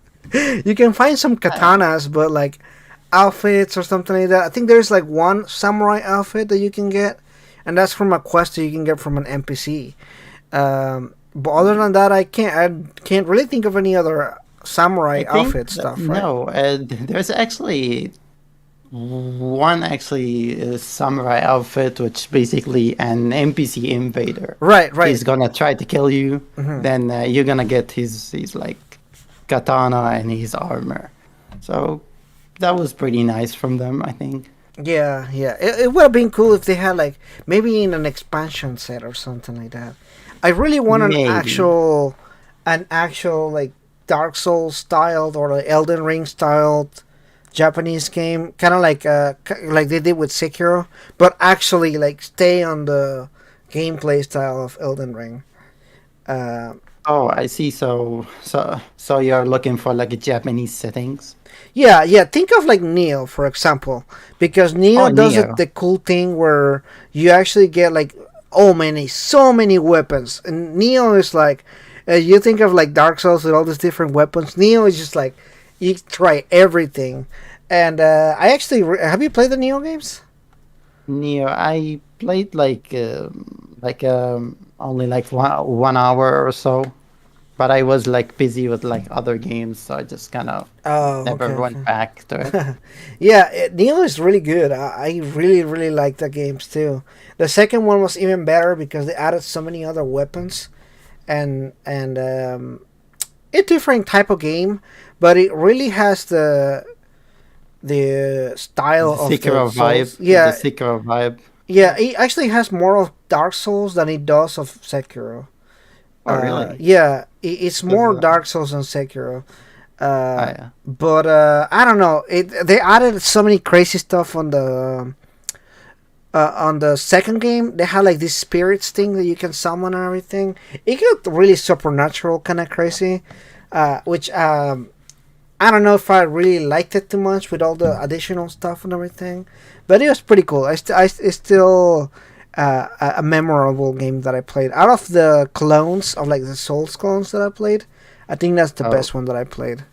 You can find some I, katanas, but like outfits or something like that. I think there's like one samurai outfit that you can get, and that's from a quest that you can get from an NPC. But other than that, I can't really think of any other samurai I think outfit that, stuff, right? no, there's actually one samurai outfit, which basically an NPC invader. Right, right. He's gonna try to kill you. hmm Then you're gonna get his like katana and his armor. So that was pretty nice from them, I think. Yeah, yeah. It would have been cool if they had like maybe in an expansion set or something like that. I really want Maybe. an actual like Dark Souls styled or like Elden Ring styled Japanese game, kind of like like they did with Sekiro, but actually like stay on the gameplay style of Elden Ring. Uh, Oh, I see. So you're looking for like a Japanese settings. Yeah, yeah. Think of like Neo, for example, because Oh, Neo does it Neo. the cool thing where you actually get like so many weapons, and Neo is like, you think of like Dark Souls with all these different weapons. Neo is just like you try everything, and I actually have you played the Neo games? Neo. I played like only like 1 hour or so, but I was like busy with like other games, so I just kind of Oh, okay, never went okay. back to it. Yeah, Neo is really good. I really, really like the games too. The second one was even better because they added so many other weapons and a different type of game, but it really has the style The of the Sekiro vibe. Souls. The Yeah, Sekiro vibe. yeah. It actually has more of Dark Souls than it does of Sekiro. Oh, really? Yeah, it's 'Cause, more Dark Souls than Sekiro. oh, Uh, yeah. but I don't know. They added so many crazy stuff on the second game. They had like this spirits thing that you can summon and everything. It got really supernatural, kind of crazy. Which I don't know if I really liked it too much with all the additional stuff and everything. But it was pretty cool. It still a memorable game that I played. Out of the clones of like the Souls clones that I played, I think that's the Oh, best one that I played.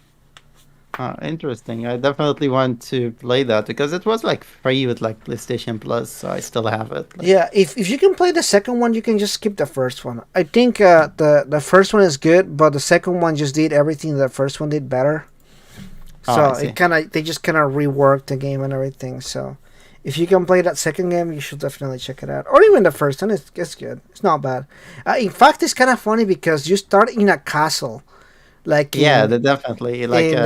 interesting. I definitely want to play that because it was like free with like PlayStation Plus, so I still have it. Like, Yeah, if you can play the second one, you can just skip the first one. I think the first one is good, but the second one just did everything the first one did better. oh, I So it see. kind of they just kind of reworked the game and everything. So if you can play that second game, you should definitely check it out. Or even the first one, it's good. It's not bad. In fact, it's kind of funny because you start in a castle, like Yeah, definitely like in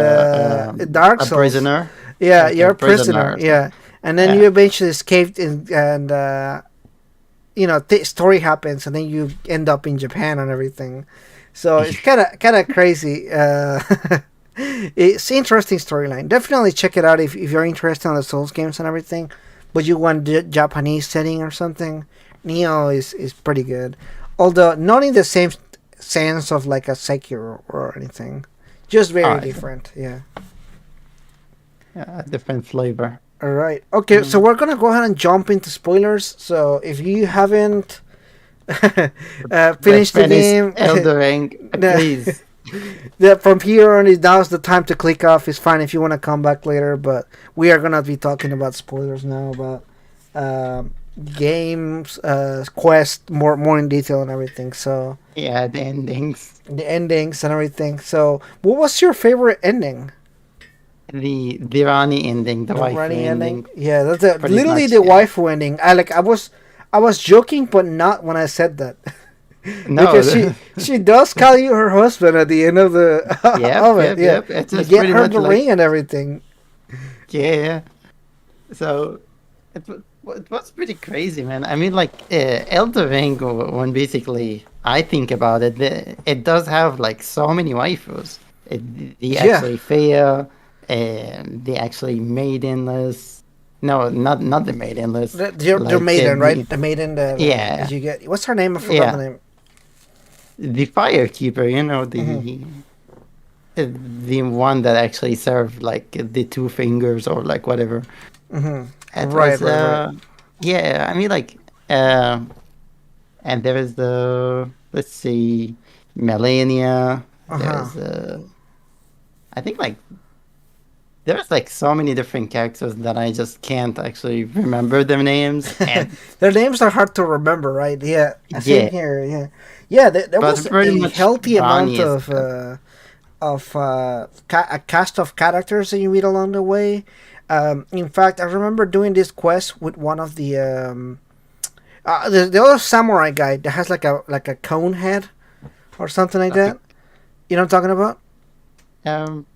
Dark a Souls. prisoner, Yeah, like you're a a prisoner. prisoner. Yeah, and then Yeah. you eventually escaped and story happens, and then you end up in Japan and everything. So it's kind of crazy. It's interesting storyline. Definitely check it out if you're interested in the Souls games and everything, but you want the Japanese setting or something. Neo is pretty good, although not in the same sense of like a Sekiro or anything. Just Oh, very I see. different. Yeah. Yeah, a different flavor. All right. Okay, so Mm. we're gonna go ahead and jump into spoilers. So if you haven't But finished the finish game, Elden Ring, please. from here on, now's the time to click off. It's fine if you want to come back later, but we are gonna be talking about spoilers now about um, games, quest, more in detail and everything. So Yeah, the endings. the endings and everything. So what was your favorite ending? The Rani ending, the The waifu running ending? ending, Yeah, that's pretty literally much. the Yeah. waifu ending. I was joking, but not when I said that. No. Because she does call you her husband at the end of the Yep, of it. yep, Yeah, yep. It's you just get pretty her much the like ring and everything. yeah. Yeah. So it was pretty crazy, man. I mean, like Elden Ring, when basically I think about it, it does have like so many waifus. The Yeah, actually fair, the actually maidenless. No, not the maidenless. the Like maiden, right? the The maiden that yeah, you get. What's her name? I forgot the yeah, name. the firekeeper. You know Hmm. the one that actually served like the two fingers or like whatever. Hmm. It Right, was right, right. yeah. I mean, like and there is the let's see, Melania. Uh huh. There's I think like there's like so many different characters that I just can't actually remember their names. And Their names are hard to remember, right? Yeah, same yeah, here. Yeah, yeah. There but was pretty a much healthy amount Ronnie is of a cast of characters that you meet along the way. In fact, I remember doing this quest with one of the other samurai guy that has like a cone head or something like okay. that. You know what I'm talking about?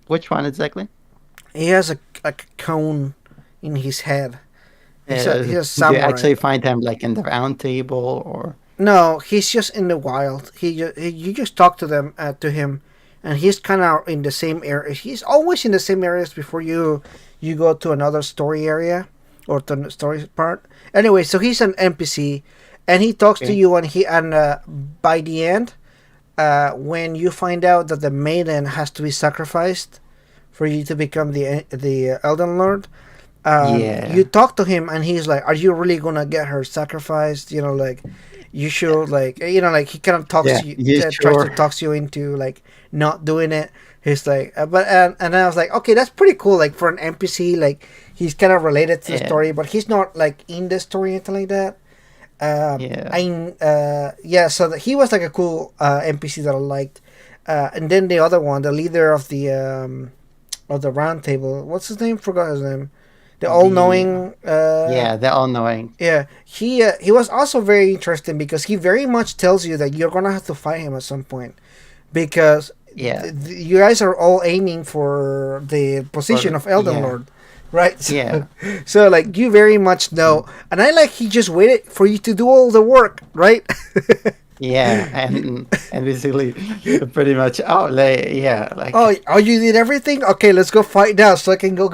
Which one exactly? He has a like a cone in his head. He's a Do you samurai. actually find them like in the round table or No, he's just in the wild. You just talk to him, and he's kind of in the same area. He's always in the same areas before you go to another story area or to the story part. Anyway, so he's an NPC, and he talks to okay? you, and by the end, when you find out that the maiden has to be sacrificed for you to become the Elden Lord, you Yeah, talk to him, and he's like, "Are you really gonna get her sacrificed?" Like you should, like like he kind of talks yeah. to you, You tries to sure? talk you into like not doing it. He's like, but and I was like, okay, that's pretty cool. Like for an NPC, like he's kind of related to the Yeah, story, but he's not like in the story or anything like that. yeah. Yeah, so he was like a cool NPC that I liked. And then the other one, the leader of the round table, what's his name? Forgot his name. The all The knowing. yeah, the all knowing. Yeah, he was also very interesting because he very much tells you that you're gonna have to fight him at some point because Yeah, you guys are all aiming for the position of Elden yeah, Lord, right? yeah. So like you very much know, and I like he just waited for you to do all the work, right? Yeah, and basically, pretty much. Oh, like yeah, Oh, like oh, you did everything. Okay, let's go fight now, so I can go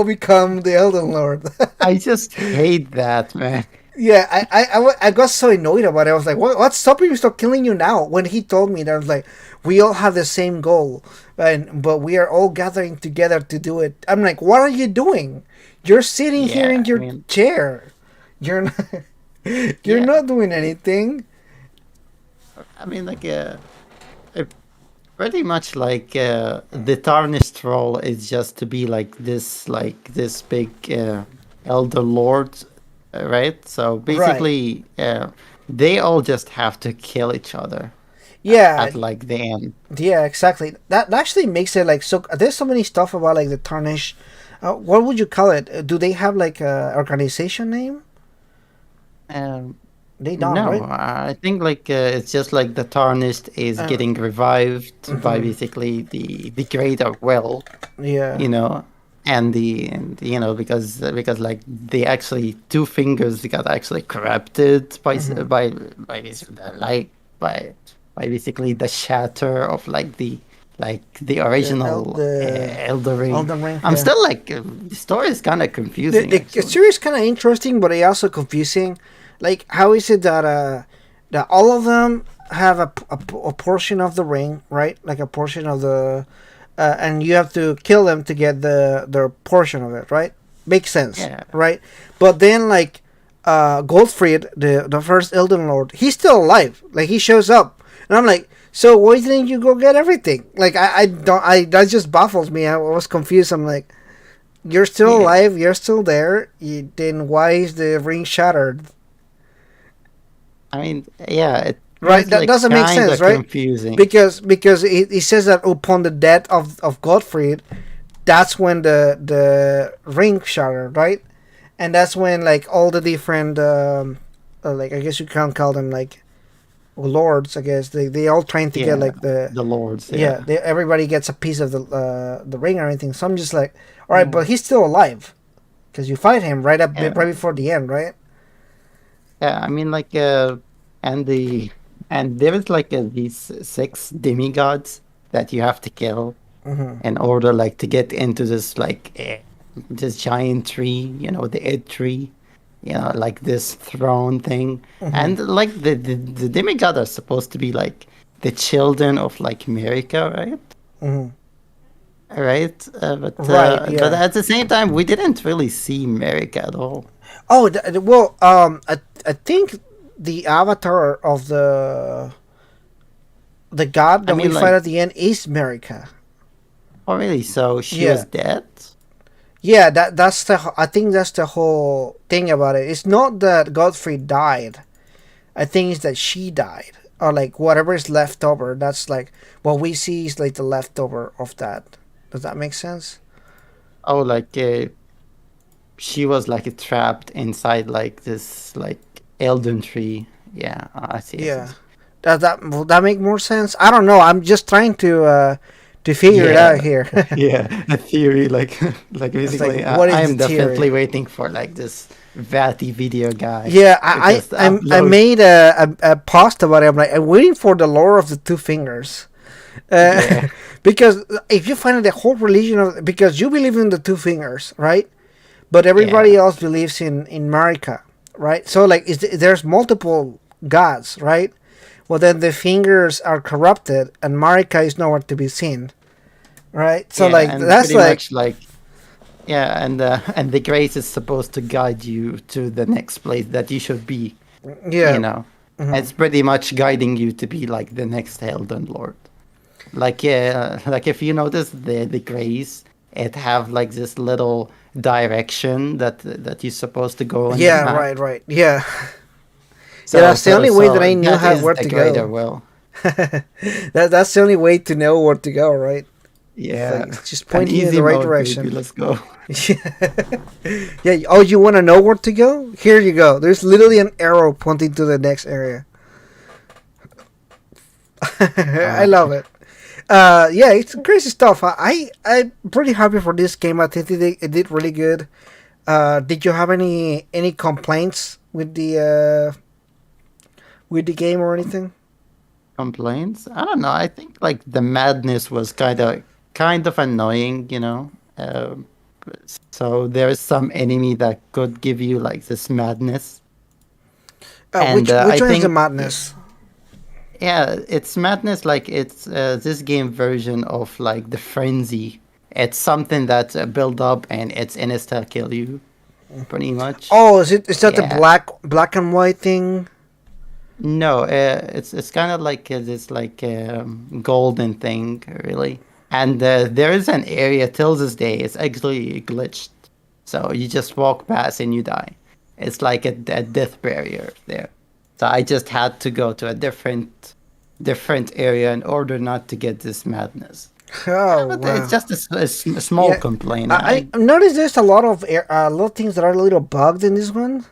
become the Elden Lord. I just hate that, man. Yeah, I got so annoyed about it. I was like, what's stopping me from killing you now? When he told me that, I was like, we all have the same goal, but we are all gathering together to do it. I'm like, what are you doing? You're sitting here Yeah, in I your mean, chair. You're not. You're Yeah, not doing anything. I mean, it pretty much like the tarnished role is just to be like this big elder lord, right? So Right. basically, they all just have to kill each other Yeah. at like the end. Yeah. Exactly. That actually makes it like so. There's so many stuff about like the tarnish. What would you call it? Do they have like a organization name? Um, They don't, no, right? I think it's just like the tarnished is Uh, getting revived by hmm. basically the greater will, Yeah. you know, and you know because like they actually two fingers got actually corrupted Hmm. by this like by by basically the shatter of like the original The Elden Ring. Elden Ring. I'm Yeah. still like the story is kind of confusing The actually. series kind of interesting, but it also confusing. Like, how is it that all of them have a portion of the ring, right? Like a portion of the, and you have to kill them to get their portion of it, right? Makes sense, Yeah, right? But then like, Goldfried, the first Elden Lord, he's still alive. Like he shows up, and I'm like, so why didn't you go get everything? Like I don't I that just baffles me. I was confused. I'm like, you're still yeah. alive. You're still there. Then why is the ring shattered? I mean, yeah, it Right. was That like doesn't make kind sense, of right? confusing. Because it says that upon the death of Gottfried, that's when the ring shattered, right? And that's when like all the different like I guess you can call them like lords. I guess they all trying to get Yeah, like the the lords. yeah. Yeah, Everybody gets a piece of the ring or anything. So I'm just like, all right, yeah, but he's still alive because you fight him right yeah. before the end, right? Yeah, I mean, and the and there is these six demigods that you have to kill Mm-hmm. in order like to get into this this giant tree, you know, the Ed tree, you know, like this throne thing, Mm-hmm. and like the demigods are supposed to be like the children of like America, right? Mm-hmm. Right, Right. but Yeah. at the same time, we didn't really see America at all. Oh, well, I think the avatar of the god I that we mean, fight like, at the end is America. oh really? So she was Yeah. dead? Yeah, that's the I think that's the whole thing about it. It's not that Godfrey died. I think it's that she died. Or like whatever is left over, that's like what we see is like the leftover of that. Does that make sense? Oh, she was like trapped inside like this like Elden tree. Yeah, I see. I see. Yeah. Will that make more sense? I don't know. I'm just trying to figure it out Yeah, here. yeah. The theory, like, like It's like basically, what I is the am theory? definitely waiting for like this Vati video guy Yeah, to just I upload. made a post about it. I'm like, I'm waiting for the lore of the two fingers. Uh, Yeah, because if you find the whole religion of because you believe in the two fingers, right? But everybody yeah, else believes in Marika, right? So like, there's multiple gods, right? Well, then the fingers are corrupted, and Marika is nowhere to be seen, right? So yeah, like and that's pretty like much like yeah, and the grace is supposed to guide you to the next place that you should be. You yeah. know, Hmm. it's pretty much guiding you to be like the next Elden Lord. Like yeah, like if you notice the grace, it have like this little direction that you're supposed to go on the Yeah, map. right, yeah. Yeah, So that's the so only way that so I knew that how is where the to greater go. will. That's the only way to know where to go, right? It's like Yeah, it's just an pointing you in easy the right mode, baby. direction. Let's go. Yeah. Oh, you want to know where to go? Here you go. There's literally an arrow pointing to the next area. I Uh, love it. Yeah, it's crazy stuff. I'm pretty happy for this game. I think it did really good. Did you have any complaints with the game or anything? complaints? I don't know. I think like the madness was kind of annoying. You know. So there is some enemy that could give you like this madness, and I Which one is the think madness? yeah, it's madness. Like it's this game version of like the frenzy. It's something that build up and it's insta kill you. pretty much. Oh, is it? Is that the Yeah. black and white thing? No, it's kind of like this like golden thing, really. And there is an area till this day. It's actually glitched, so you just walk past and you die. It's like a death barrier there. So I just had to go to a different area in order not to get this madness. Oh But it's wow. just a small Yeah, complaint. I I noticed there's a lot of little things that are a little bugged in this one.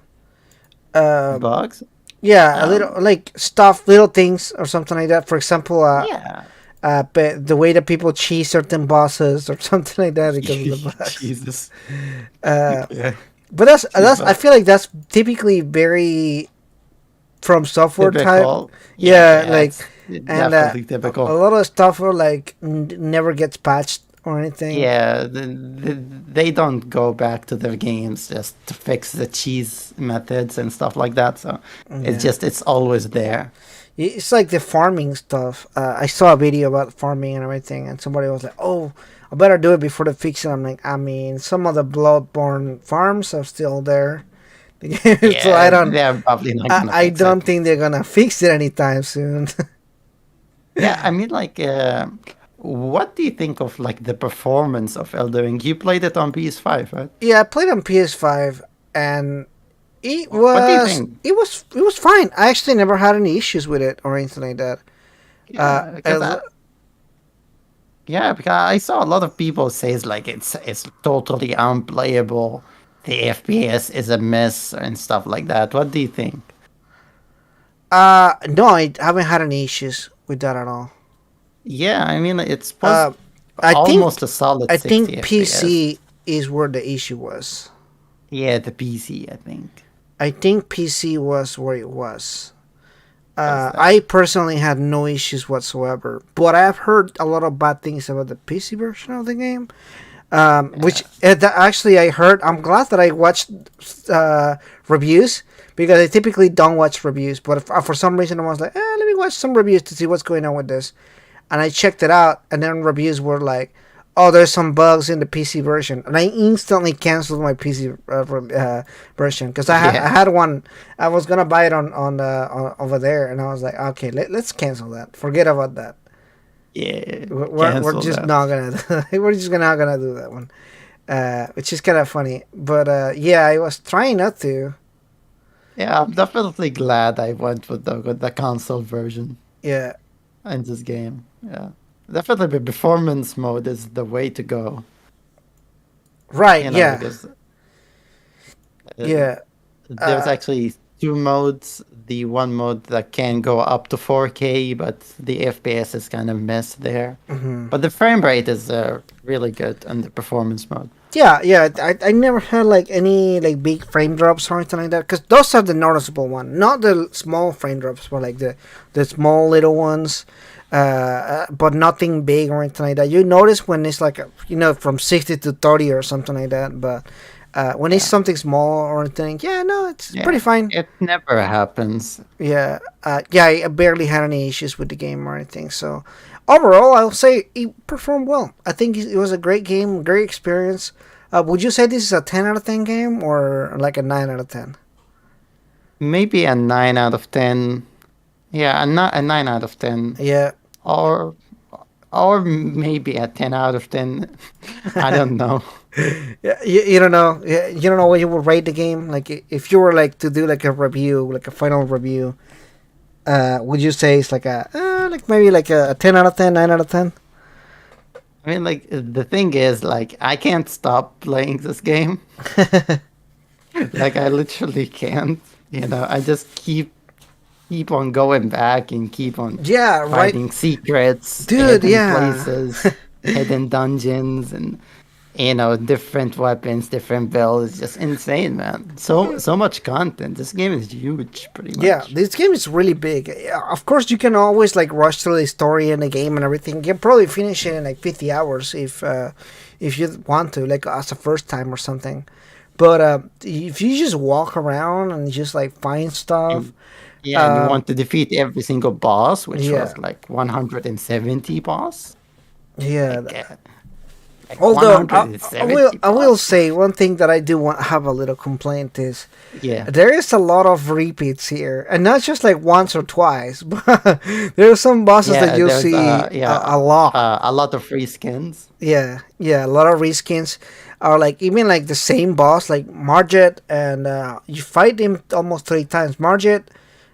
Uh, bugs. yeah, a little Um, like stuff, little things or something like that. For example, yeah. the way that people cheese certain bosses or something like that because of the bugs. Jesus. Uh, Yeah. but that's I But feel like that's typically very from software type. typical. Yeah, Yeah, like it's and definitely a typical. lot of stuff are like never gets patched or anything. Yeah, they don't go back to their games just to fix the cheese methods and stuff like that. So Yeah. it's always there. It's like the farming stuff. I saw a video about farming and everything, and somebody was like, "Oh, I better do it before they fix it." I'm like, I mean, some of the Bloodborne farms are still there, so Yeah, they're probably not gonna I fix it. don't think they're gonna fix it anytime soon. Yeah, I mean, like, what do you think of like the performance of Elden Ring? You played it on PS5, right? Yeah, I played on PS5, and What do you think? it was fine. I actually never had any issues with it or anything like that. Yeah, because Uh, yeah, because I saw a lot of people says like it's totally unplayable. The FPS is a mess and stuff like that. What do you think? no, I haven't had any issues with that at all. Yeah, I mean it was Uh, I almost think a solid I 60 think FPS. PC is where the issue was. Yeah, the PC, I think. I think PC was where it was. Was I personally had no issues whatsoever, but I've heard a lot of bad things about the PC version of the game. Which yeah. actually I heard. I'm glad that I watched reviews because I typically don't watch reviews, but for some reason I was like, let me watch some reviews to see what's going on with this, and I checked it out, and then reviews were like, oh, there's some bugs in the PC version, and I instantly canceled my PC version because I Yeah. had one. I was gonna buy it on over there, and I was like, okay, let's cancel that. Forget about that. Yeah. We're Cancel just that. not gonna we're just not gonna do that one, which is kind of funny. But yeah, I was trying not to. Yeah, I'm definitely glad I went with the console version Yeah, in this game. Yeah. Definitely the performance mode is the way to go, right. Yeah, because uh, yeah, there's uh, actually two modes. The one mode that can go up to 4K, but the FPS is kind of messed there. hmm But the frame rate is really good on the performance mode. yeah, yeah. I never had like any like big frame drops or anything like that because those are the noticeable one, not the small frame drops, but like the small little ones. But nothing big or anything like that. You notice when it's like from 60 to 30 or something like that. But when it's Yeah, something small or anything, yeah, no, it's yeah. pretty fine. It never happens. Yeah, yeah, I barely had any issues with the game or anything. So overall, I'll say it performed well. I think it was a great game, great experience. Would you say this is a 10 out of 10 game or like a 9 out of 10? Maybe a 9 out of 10. Yeah, a 9 out of 10. Yeah, Or or maybe a 10 out of 10. I don't know. yeah, you don't know. Yeah, you don't know what you would rate the game. Like if you were like to do like a review, like a final review, would you say it's like like maybe like a 10 out of 10, 9 out of 10? I mean, like, the thing is, like, I can't stop playing this game. Like, I literally can't. I just keep on going back and keep on Yeah, right, finding secrets, dude. hidden Yeah. places, hidden dungeons, and different weapons, different builds. It's just insane, man. So much content. This game is huge, pretty Yeah, much. this game is really big. Yeah, of course, you can always like rush through the story and the game and everything. You can probably finish it in like 50 hours if you want to, like as a first time or something. But if you just walk around and just like find stuff, And yeah, and you um, want to defeat every single boss, which yeah, was like 170 boss. yeah, Like, Like Although 170 I will boss. say one thing that I do want have a little complaint is Yeah. there is a lot of repeats here, and not just like once or twice, but there are some bosses that Yeah, you'll there's see a lot. a lot of free skins. Yeah, yeah, a lot of reskins are like even like the same boss, like Margit, and you fight him almost three times. Margit,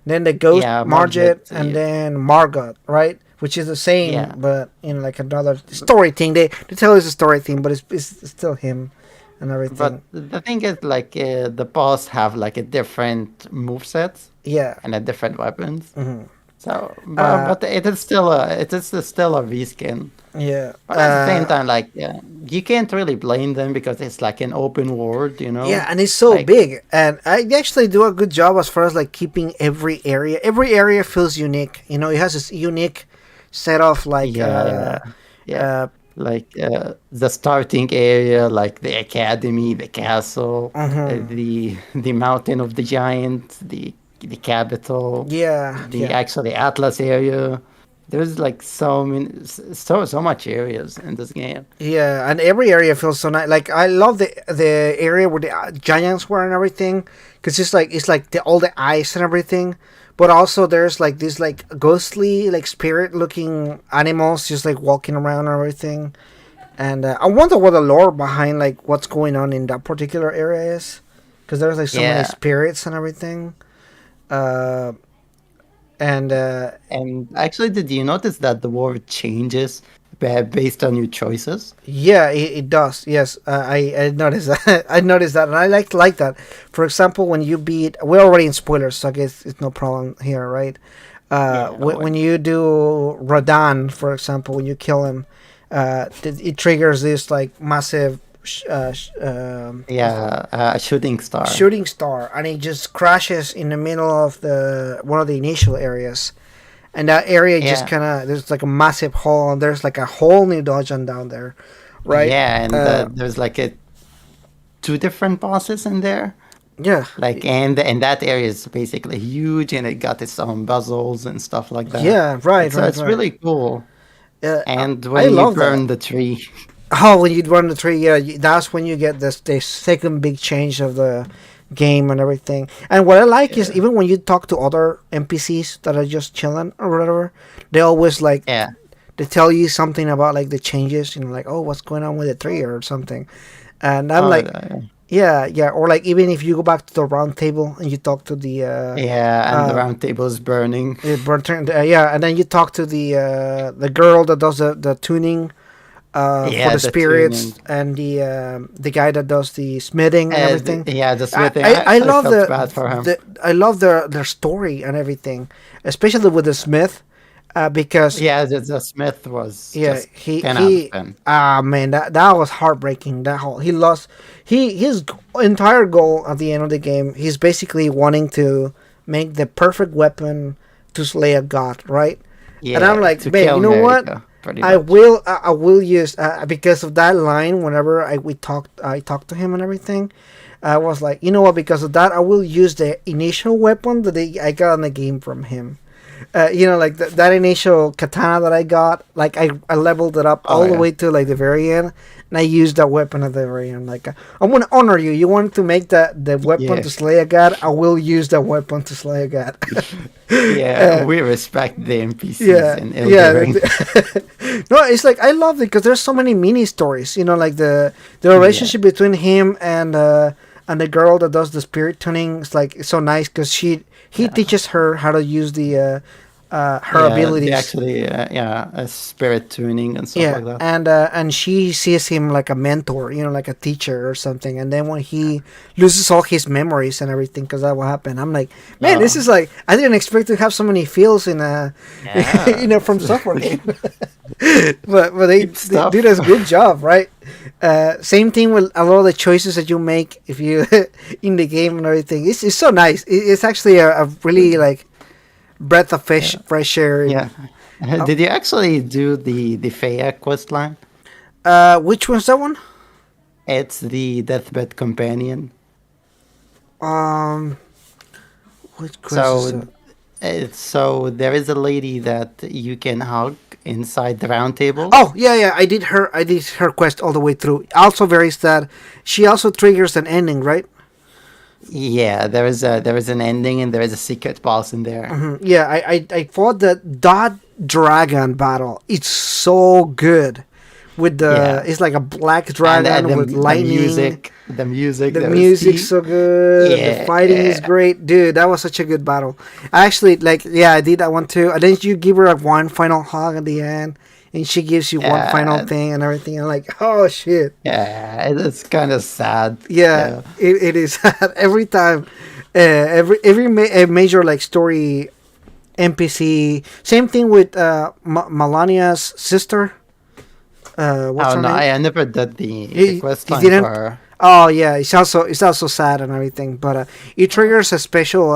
then the ghost Yeah, Margit. Margit, and then Margot, right? Which is the same, Yeah. but in like another story thing. They tell us a story thing, but it's still him and But everything. the thing is, like, the boss have like a different movesets Yeah. and a different weapons. Hmm. So, Uh, but it is still a reskin. yeah. But at the same time, like, yeah, you can't really blame them because it's like an open world, you Yeah, know? and it's so Like, big, and I actually do a good job as far as like keeping every area. Every area feels unique. You know, it has this unique set of like yeah, yeah, yeah. uh, Like, the starting area, like the academy, the castle, mhm. the mountain of the giant, the capital, Yeah, the yeah, actually Atlas area. There's like so many, so much areas in this game. yeah, and every area feels so nice. Like I love the area where the giants were and everything, because it's like all the ice and everything. But also there's like these like ghostly like spirit looking animals just like walking around and everything. And I wonder what the lore behind like what's going on in that particular area is, because there's like so many Yeah, spirits and everything. Uh, and and actually, did you notice that the world changes based on your choices? Yeah, it does. Yes, I noticed that. I noticed that, and I like that. For example, when you beat, we're already in spoilers, so I guess it's no problem here, right? Yeah, no When worries. you do Radan, for example, when you kill him, it triggers this like massive Yeah, a shooting star. shooting star, and it just crashes in the middle of the one of the initial areas, and that area just Yeah, kind of there's like a massive hole, and there's like a whole new dungeon down there, right? yeah, and Uh, there's like two different bosses in there. yeah, Like, and that area is basically huge, and it got its own puzzles and stuff like that. yeah, right, right, It's right. really cool. And I when you love that. burn the tree, Oh, when you run the tree, yeah, that's when you get this second big change of the game and everything. And what I like is yeah, even when you talk to other NPCs that are just chilling or whatever, they always like yeah, they tell you something about like the changes, like oh, what's going on with the tree or something. And I'm oh, like, yeah, yeah, or like even if you go back to the round table and you talk to the yeah, and the uh, round table is burning. yeah, and then you talk to the girl that does the tuning for Yeah, the the spirits tuning. and the guy that does the smithing and everything. Yeah, the I, smithing. I, I I actually love felt bad for him. I love their story and everything, especially with the smith, because Yeah, the smith was yeah just he 10 out of he 10. ah man that was heartbreaking. That whole he lost his entire goal at the end of the game. He's basically wanting to make the perfect weapon to slay a god, right? And I'm Yeah, like, to man, kill you know what? America, pretty much. I will use because of that line. Whenever I talked to him and everything, I was like, you know what? Because of that, I will use the initial weapon that I got in the game from him. Like that initial katana that I got, like I leveled it up Oh, all the yeah. way to like the very end, and I used that weapon at the very end. Like I'm gonna honor you. You want to make the weapon Yeah. to slay a god? I will use that weapon to slay a god. Yeah, uh, we respect the NPCs yeah, in yeah. Elden Ring. No, it's like I love it because there's so many mini stories. Like the Yeah, relationship between him and the girl that does the spirit tuning. It's like it's so nice because he yeah. teaches her how to use the her Yeah, they abilities. actually, spirit tuning and stuff Yeah, like that. and she sees him like a mentor, like a teacher or something. And then when he loses all his memories and everything, because that will happen, I'm like, man, this Oh, is like I didn't expect to have so many feels in a, yeah. from software game. but Deep they did stuff. a good job, right? Same thing with a lot of the choices that you make if you in the game and everything. It's so nice. It's actually a really like breath of Yeah, fresh air. yeah. Uh, Did you actually do the Freya quest line? which one's that one? It's the deathbed companion. Um, which quest is So that? So there is a lady that you can hug inside the round table. Oh yeah, yeah. I did her quest all the way through. Also very sad. She also triggers an ending, right? Yeah, there is an ending and there is a secret boss in there. Yeah, I fought the dot dragon battle. It's so good. With the Yeah, it's like a black and dragon with lightning. the music, The there is music's tea. so good. The Yeah, fighting is great, dude. That was such a good battle. I actually like, yeah, I did that one too. And then you give her like one final hug at the end, and she gives you one final yeah, thing and everything. I'm like, oh shit, yeah. It's kind of sad. yeah, Yeah. it is every time. Every major like story NPC. Same thing with Melania's sister. What's Oh her no, name? I never did the quest He line for didn't. her. Oh yeah, it's also sad and everything, but it triggers a special.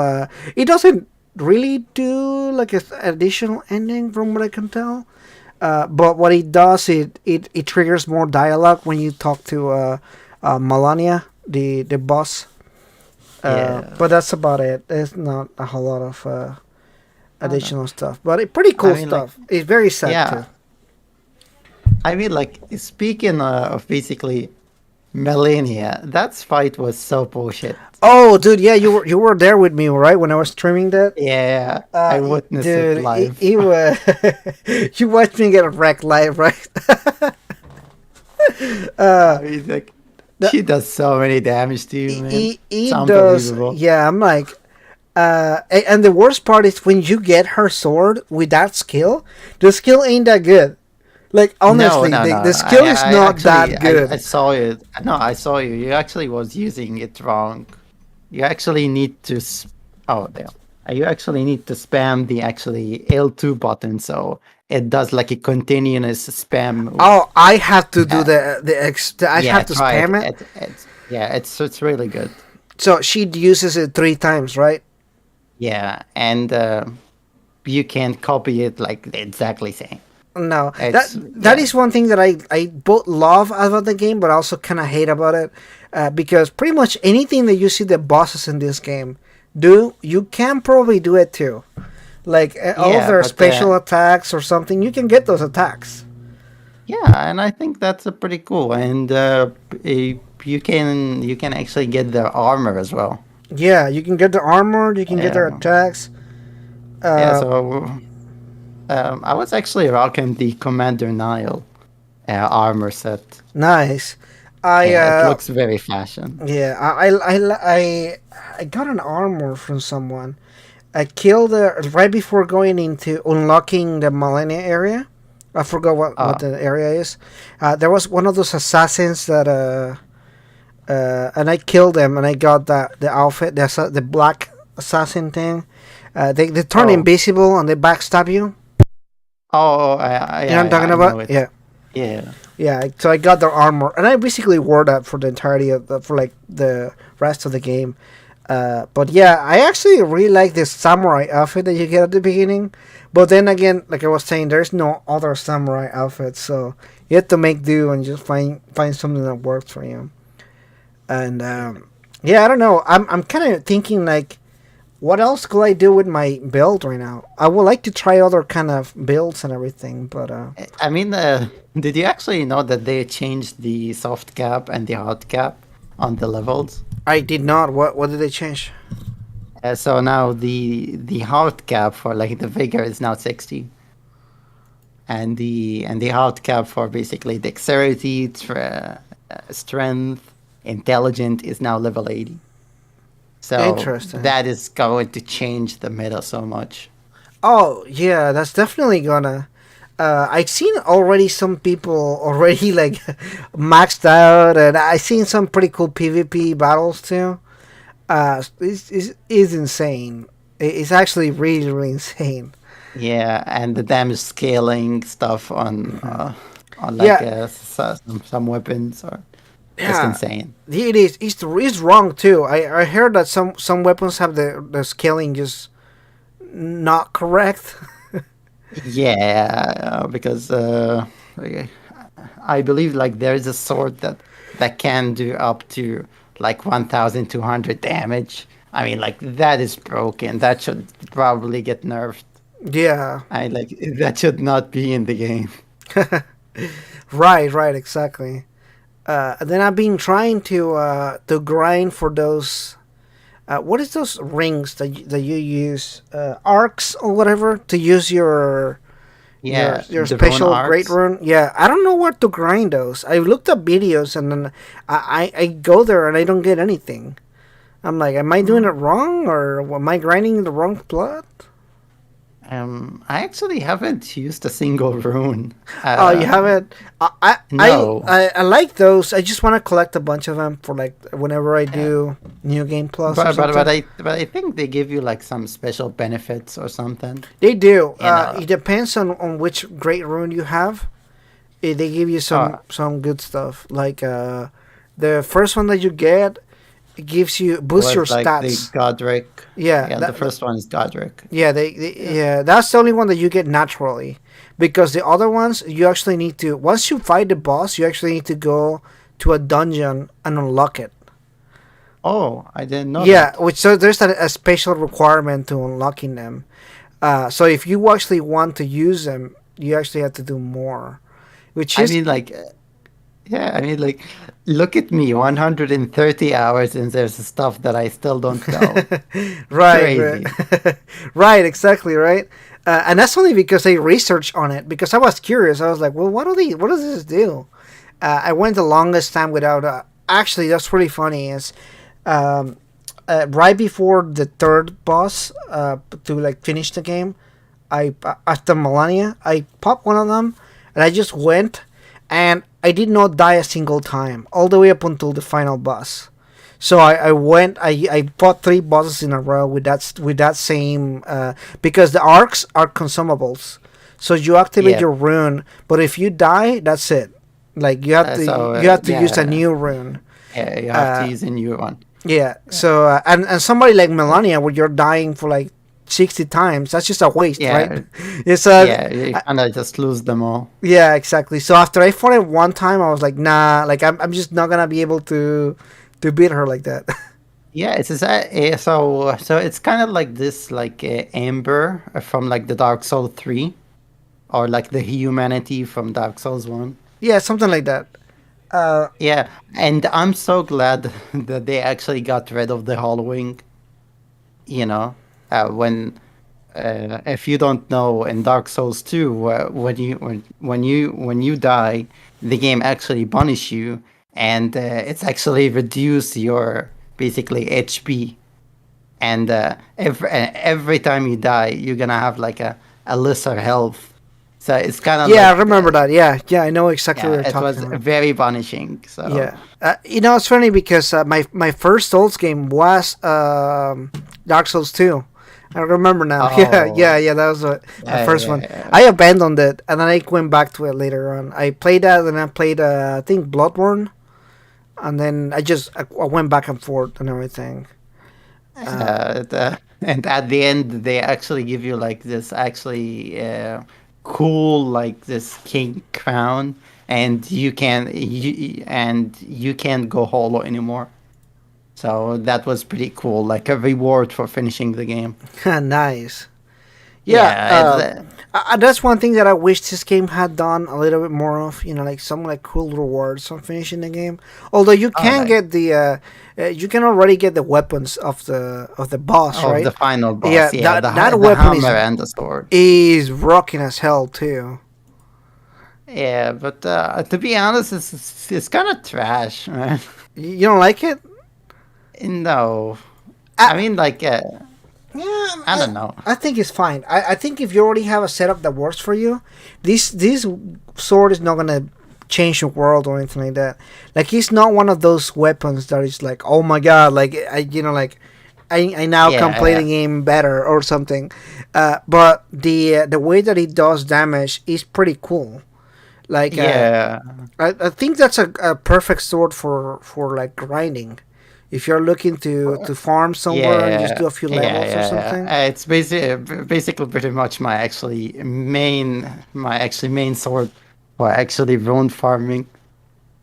It doesn't really do like an additional ending from what I can tell. But what it does, it triggers more dialogue when you talk to Melania, the boss. Yeah. But that's about it. There's not a whole lot of Oh no. additional stuff, but pretty I cool mean, like, stuff. It's very sad too. yeah. I mean, like, speaking of basically Melania, that fight was so bullshit. Oh, dude, yeah, you were there with me, right, when I was streaming that. Yeah, I witnessed it Dude, live. he was. You watched me get wrecked live, right? uh, I mean, like, the, she does so many damage to you, man. he It's does. unbelievable. Yeah, I'm like, and the worst part is when you get her sword with that skill, the skill ain't that good. Like No, honestly, no, the no. skill is I not actually, that I good. saw it. No, I saw you. You actually was using it wrong. You actually need to. Oh, there. You actually need to spam the actually L2 button, so it does like a continuous spam move. Oh, I have to do Yeah, I yeah. have to Try it. spam it. Yeah, it's really good. So she uses it 3 times, right? Yeah, and you can't copy it like exactly same. No, that It's that yeah, is one thing that I both love about the game, but also kind of hate about it, because pretty much anything that you see the bosses in this game do, you can probably do it too. Like all of yeah, their but special attacks or something, you can get those attacks. yeah, and I think that's a pretty cool. And you can actually get their armor as well. Yeah, you can get their armor, you can get their Yeah, attacks. yeah. Uh, So I was actually rocking the Commander Nile armor set. nice. I Yeah, it looks very fashion. yeah, I got an armor from someone. I killed right before going into unlocking the Millennia area. I forgot what Oh, the area is. There was one of those assassins that and I killed them and I got the outfit, the black assassin thing. They turn oh, invisible and they backstab you. oh! You know what I'm talking I know about? it. Yeah. Yeah, Yeah, so I got their armor, and I basically wore that for the entirety of for like the rest of the game. But yeah, I actually really like this samurai outfit that you get at the beginning. But then again, like I was saying, there's no other samurai outfit, so you have to make do and just find something that works for you. And yeah, I don't know. I'm kind of thinking like, what else could I do with my build right now? I would like to try other kind of builds and everything, but I mean, did you actually know that they changed the soft cap and the hard cap on the levels? I did not. What did they change? So now the hard cap for like the vigor is now 60, and the hard cap for basically dexterity, strength, intelligent is now level 80. So Interesting. that is going to change the meta so much. Oh yeah, that's definitely gonna. I've seen already some people already like maxed out, and I've seen some pretty cool PvP battles too. It's insane. It's actually really really insane. Yeah, and the damage scaling stuff on like Yeah, some weapons are just yeah. insane. It is. It's wrong too. I heard that some weapons have the scaling just not correct. Yeah, because I believe like there is a sword that can do up to like 1,200 damage I mean, like that is broken. That should probably get nerfed. Yeah. I like that should not be in the game. Right, right, exactly. And then I've been trying to grind for those. What is those rings that you use? Arcs or whatever to use Yeah, your the rune special great arcs. rune. Yeah, I don't know where to grind those. I looked up videos and then I go there and I don't get anything. I'm like, am I doing it Mm. wrong or am I grinding the wrong plot? I actually haven't used a single rune. Oh, you have it. No, I like those. I just want to collect a bunch of them for like whenever I uh, do New Game Plus or but something. I think they give you like some special benefits or something. They do. You know, It depends on which great rune you have. They give you uh, some good stuff. Like the first one that you get, it gives you it boosts your was like the stats. Godric. Yeah, Yeah, the first one is Godric. yeah, Yeah. yeah, that's the only one that you get naturally, because the other ones you actually need to. Once you fight the boss, you actually need to go to a dungeon and unlock it. Oh, I didn't know Yeah, that. which so there's a special requirement to unlocking them. So if you actually want to use them, you actually have to do more, which I is mean, like, yeah, I mean, like, look at me, 130 hours, and there's stuff that I still don't know. right, right, Crazy. right, exactly, right. And that's only because I researched on it because I was curious. I was like, well, what do they? What does this do? I went the longest time without. Actually, that's really funny. Is um, right before the third boss to like finish the game, I after Melania, I popped one of them, and I just went, and I did not die a single time all the way up until the final boss. So I went, I fought three bosses in a row with that same because the arcs are consumables. So you activate Yeah. your rune, but if you die, that's it. Like So, you have to use a yeah, new rune. yeah, you have to Uh, use a new one. yeah. So and somebody like Melania, where you're dying for like 60 times, that's just a waste, right? Yeah, It's yeah, you kind of just lose them all. yeah, exactly. So after I fought it one time, I was like, nah, like I'm just not gonna be able to beat her like that. Yeah, so it's kind of like this, like Amber from like the Dark Souls 3, or like the humanity from Dark Souls 1. Yeah, something like that. Uh, Yeah, and I'm so glad that they actually got rid of the hollowing. You know, when if you don't know, in Dark Souls 2, when you die, the game actually punish you, and it's actually reduce your basically HP, and every time you die, you're gonna have like a lesser health. So it's kind of yeah, I like remember that. Yeah, yeah, I know exactly what yeah, you're it talking was about. very punishing. So Yeah, it's funny because my first Souls game was Dark Souls 2. I remember now. Yeah, yeah, oh yeah. That was my yeah, first one. yeah, I abandoned it, and then I went back to it later on. I played that, and I played I think Bloodborne, and then I went back and forth and everything. Uh, and at the end they actually give you like this actually cool like this king crown, and you can't go hollow anymore. So that was pretty cool, like a reward for finishing the game. nice. Yeah, Yeah, it's that's one thing that I wish this game had done a little bit more of. You know, like some like cool rewards on finishing the game. Although you oh, can like get you can already get the weapons of the boss, of the right? final Yeah, boss. Yeah, that the weapon hammer and the sword. is rocking as hell too. Yeah, but to be honest, it's kind of trash, man. You don't like it? No, I, I mean like yeah, I don't know. I think it's fine. I think if you already have a setup that works for you, this sword is not gonna change the world or anything like that. Like it's not one of those weapons that is like, oh my god, like I now can Yeah, play the game better or something. But the way that it does damage is pretty cool. Like yeah, I think that's a perfect sword for like grinding. If you're looking to farm somewhere and just yeah, do a few yeah, levels or yeah. something. It's basically pretty much my actually main sword for actually rune farming.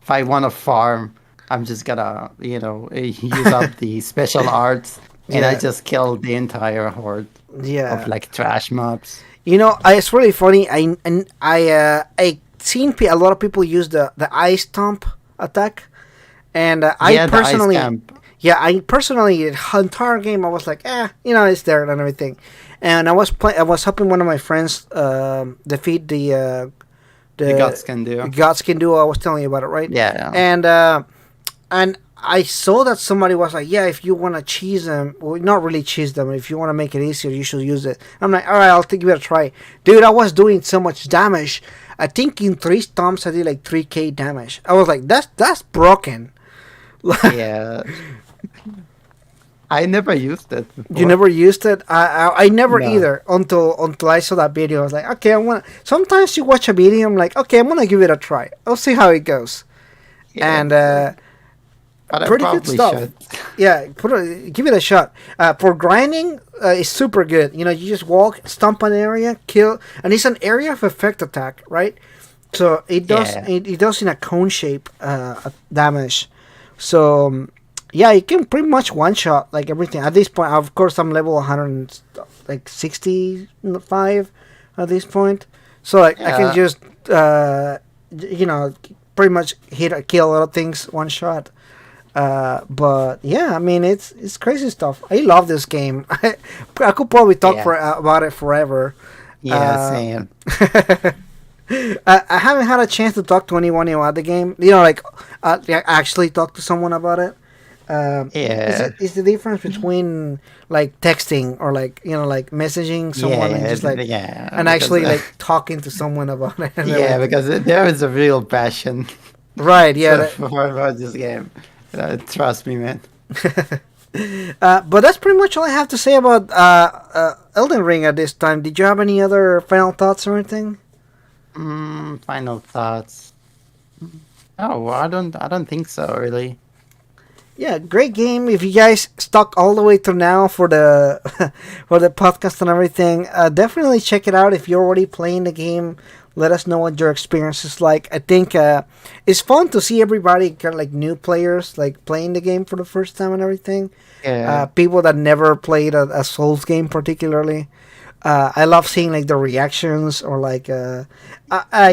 If I want to farm, I'm just gonna use up the special arts. and I Yeah, just killed the entire horde of yeah. like trash mobs. It's really funny. I seen a lot of people use the ice stomp attack, and Yeah, the ice camp. I personally, the entire game, I was like, it's there and everything. And I was helping one of my friends defeat The gods the can do. Godskin duo. I was telling you about it, right? Yeah, And and I saw that somebody was like, yeah, if you want to cheese them, well, not really cheese them, if you want to make it easier, you should use it. I'm like, all right, I'll give it a try. Dude, I was doing so much damage. I think in 3 stomps I did like 3k damage. I was like, that's broken. yeah. I never used it You before. never used it? I never No. either until I saw that video. I was like, okay, I want. Sometimes you watch a video, I'm like, okay, I'm gonna give it a try. I'll see how it goes. Yeah, And but I pretty good probably stuff. should. Yeah, give it a shot. For grinding, it's super good. You just walk, stomp an area, kill, and it's an area of effect attack, right? So Yeah, it does in a cone shape damage. So yeah, you can pretty much one shot like everything. At this point, of course, I'm level 100 like 65 at this point, so I can yeah, just you know pretty much kill a lot of things one shot. But yeah, I mean it's crazy stuff. I love this game. I could probably talk yeah, about it forever. yeah. Uh, Same. I haven't had a chance to talk to anyone about the game. Actually talk to someone about it. Yeah, Is the difference between like texting or like like messaging someone and yeah, just like yeah. and Because actually like talking to someone about it and yeah, everything. because there is a real passion Right? Yeah. for about this game. Trust me, man. But that's pretty much all I have to say about Elden Ring at this time. Did you have any other final thoughts or anything? Final thoughts. Oh, I don't think so, really. Yeah, great game. If you guys stuck all the way through now for the for the podcast and everything, definitely check it out. If you're already playing the game, let us know what your experience is like. I think it's fun to see everybody kind of like new players like playing the game for the first time and everything. Yeah, People that never played a Souls game particularly. I love seeing like the reactions or like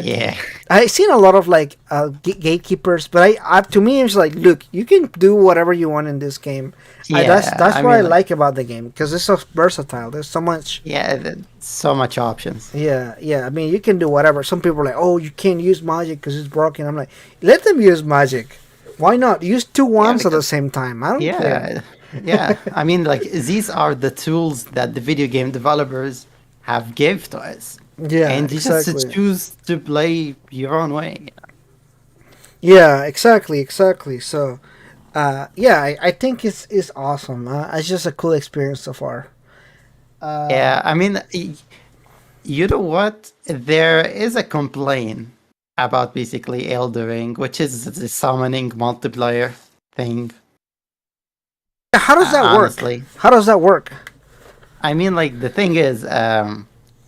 yeah, I seen a lot of like gatekeepers, but to me it's like, look, you can do whatever you want in this game. yeah. That's I what I mean, like, like about the game because it's so versatile. There's so much. yeah, so much options. Yeah, yeah. I mean, you can do whatever. Some people are like, oh, you can't use magic because it's broken. I'm like, let them use magic. Why not use two Yeah, wands at the because same time? I don't care. yeah, yeah. I mean, like these are the tools that the video game developers have gave to us, Yeah, and you just exactly. choose to play your own way. Yeah, exactly. So, yeah, I think it's awesome. It's just a cool experience so far. Uh, Yeah, I mean, you know what? There is a complaint about basically Elden Ring, which is the summoning multiplayer thing. how does that work? Honestly, How does that work? I mean, like the thing is,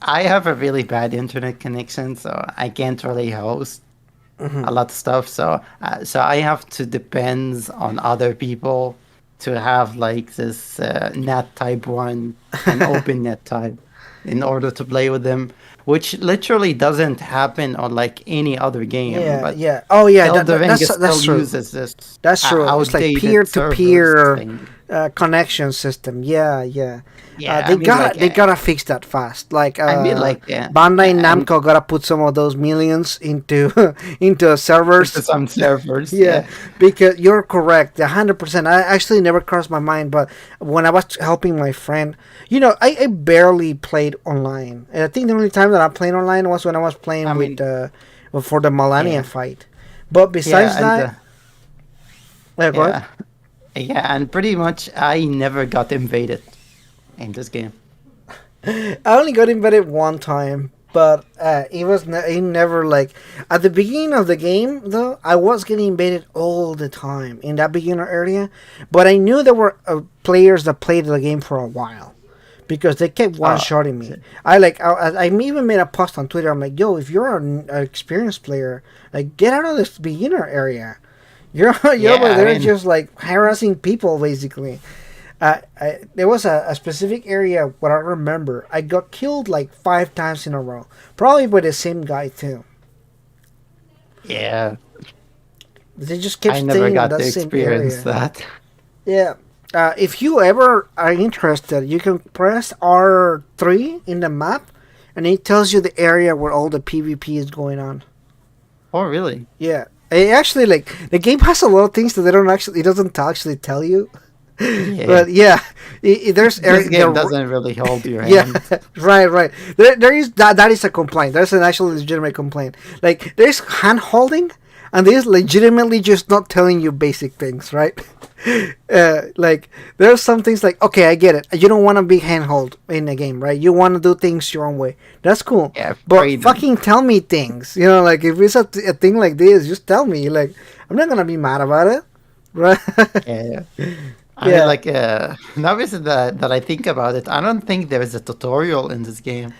I have a really bad internet connection, so I can't really host Hmm. a lot of stuff. So I have to depend on other people to have like this net type one and open net type in order to play with them, which literally doesn't happen on like any other game. Yeah, But yeah. Oh, yeah. Elden Ring That's still true. uses this That's true. It's like peer outdated to servers peer thing. connection system. Yeah, yeah. Yeah, I mean, like, They gotta fix that fast. Like I mean, like, Bandai and Namco gotta put some of those millions into into into servers. some servers, Yeah, yeah, because you're correct, 100%. I actually never crossed my mind, but when I was helping my friend, I barely played online. And I think the only time that I played online was when I was I playing with mean, for the Millennia yeah, fight. But besides yeah, and that, yeah, go ahead. yeah, yeah, and pretty much I never got invaded in this game. I only got invited one time, but it never like at the beginning of the game though. I was getting invaded all the time in that beginner area, but I knew there were players that played the game for a while because they kept one Oh, shotting me. shit. I even made a post on Twitter. I'm like, yo, if you're an experienced player, like get out of this beginner area. You're Yeah, over I there mean, just like harassing people basically. There was a specific area where I remember I got killed like 5 times in a row, probably by the same guy too. Yeah, They just kept I never staying in got that to same experience area. that. Yeah. If you ever are interested, you can press R3 in the map, and it tells you the area where all the PvP is going on. Oh, really? Yeah. It actually, like, the game has a lot of things that they don't actually, it doesn't actually tell you. Yeah. But yeah, there's This area game the doesn't really hold your yeah, hand. right. There is that is a complaint. There's an actually legitimate complaint. Like there's hand holding, and there's legitimately just not telling you basic things, right? Like there's some things like okay, I get it. You don't want to be handhold in a game, right? You want to do things your own way. That's cool, Yeah, but freedom. fucking tell me things. You know, like if it's a thing like this, just tell me. Like I'm not gonna be mad about it, right? Yeah. I mean, Yeah. like, now is that I think about it, I don't think there is a tutorial in this game.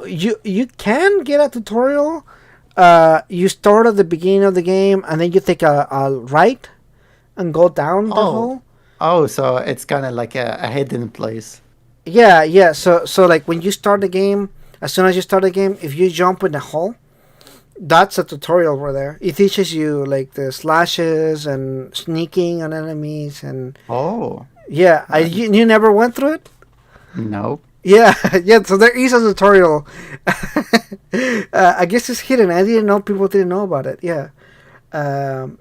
You can get a tutorial. You start at the beginning of the game, and then you take a right and go down the Oh, hole. oh, so it's kind of like a hidden place. Yeah. So like when you start the game, as soon as you start the game, if you jump in the hole, that's a tutorial right there. It teaches you like the slashes and sneaking on enemies and Oh, yeah. uh, You never went through it. no. Yeah, yeah. So there is a tutorial. I guess it's hidden. I didn't know people didn't know about it. Yeah. Um,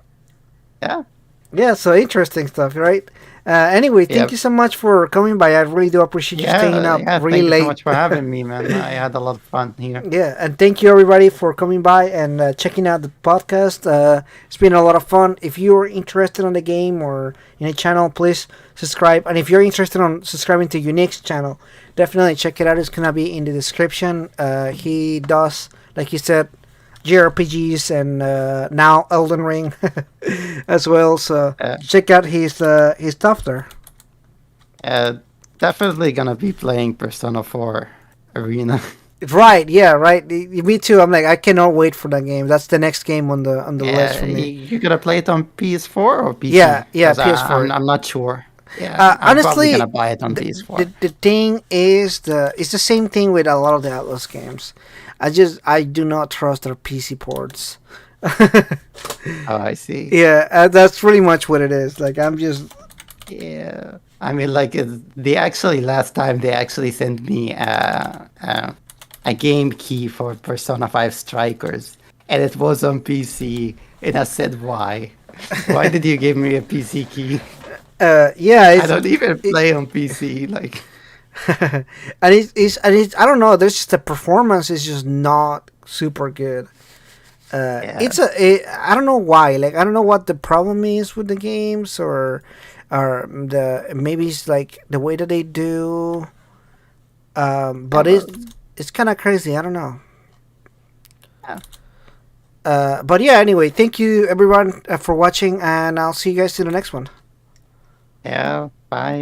Yeah, yeah. So interesting stuff, right? Anyway, yeah, thank you so much for coming by. I really do appreciate you staying yeah, up yeah. really Thank you so late. much for having me, man. I had a lot of fun here. Yeah, and thank you everybody for coming by and checking out the podcast. It's been a lot of fun. If you're interested in the game or in a channel, please subscribe. And if you're interested on subscribing to Unique's channel, definitely check it out. It's gonna be in the description. He does, like he said, JRPGs and now Elden Ring as well. So Uh, check out his stuff there. uh, Definitely gonna be playing Persona 4 Arena. Right, yeah, right. Me too. I'm like, I cannot wait for that game. That's the next game on the list Yeah, for me. you gonna play it on PS4 or Yeah, PC? yeah, Because PS4. I'm not sure. Yeah, I'm probably gonna Honestly, buy it on PS4. the thing is it's the same thing with a lot of the Atlas games. I do not trust their PC ports. Oh, I see. Yeah, that's pretty much what it is. Like I'm just Yeah, I mean, like they actually last time they actually sent me a game key for Persona 5 Strikers, and it was on PC, and I said, "Why? Why did you give me a PC key? yeah, I don't even it, play on PC." Like, and it's I don't know. There's just the performance is just not super good. yeah, I don't know why. Like I don't know what the problem is with the games or the maybe it's like the way that they do. yeah, But it's kind of crazy. I don't know. yeah, But yeah. Anyway, thank you everyone for watching, and I'll see you guys in the next one. yeah. Bye.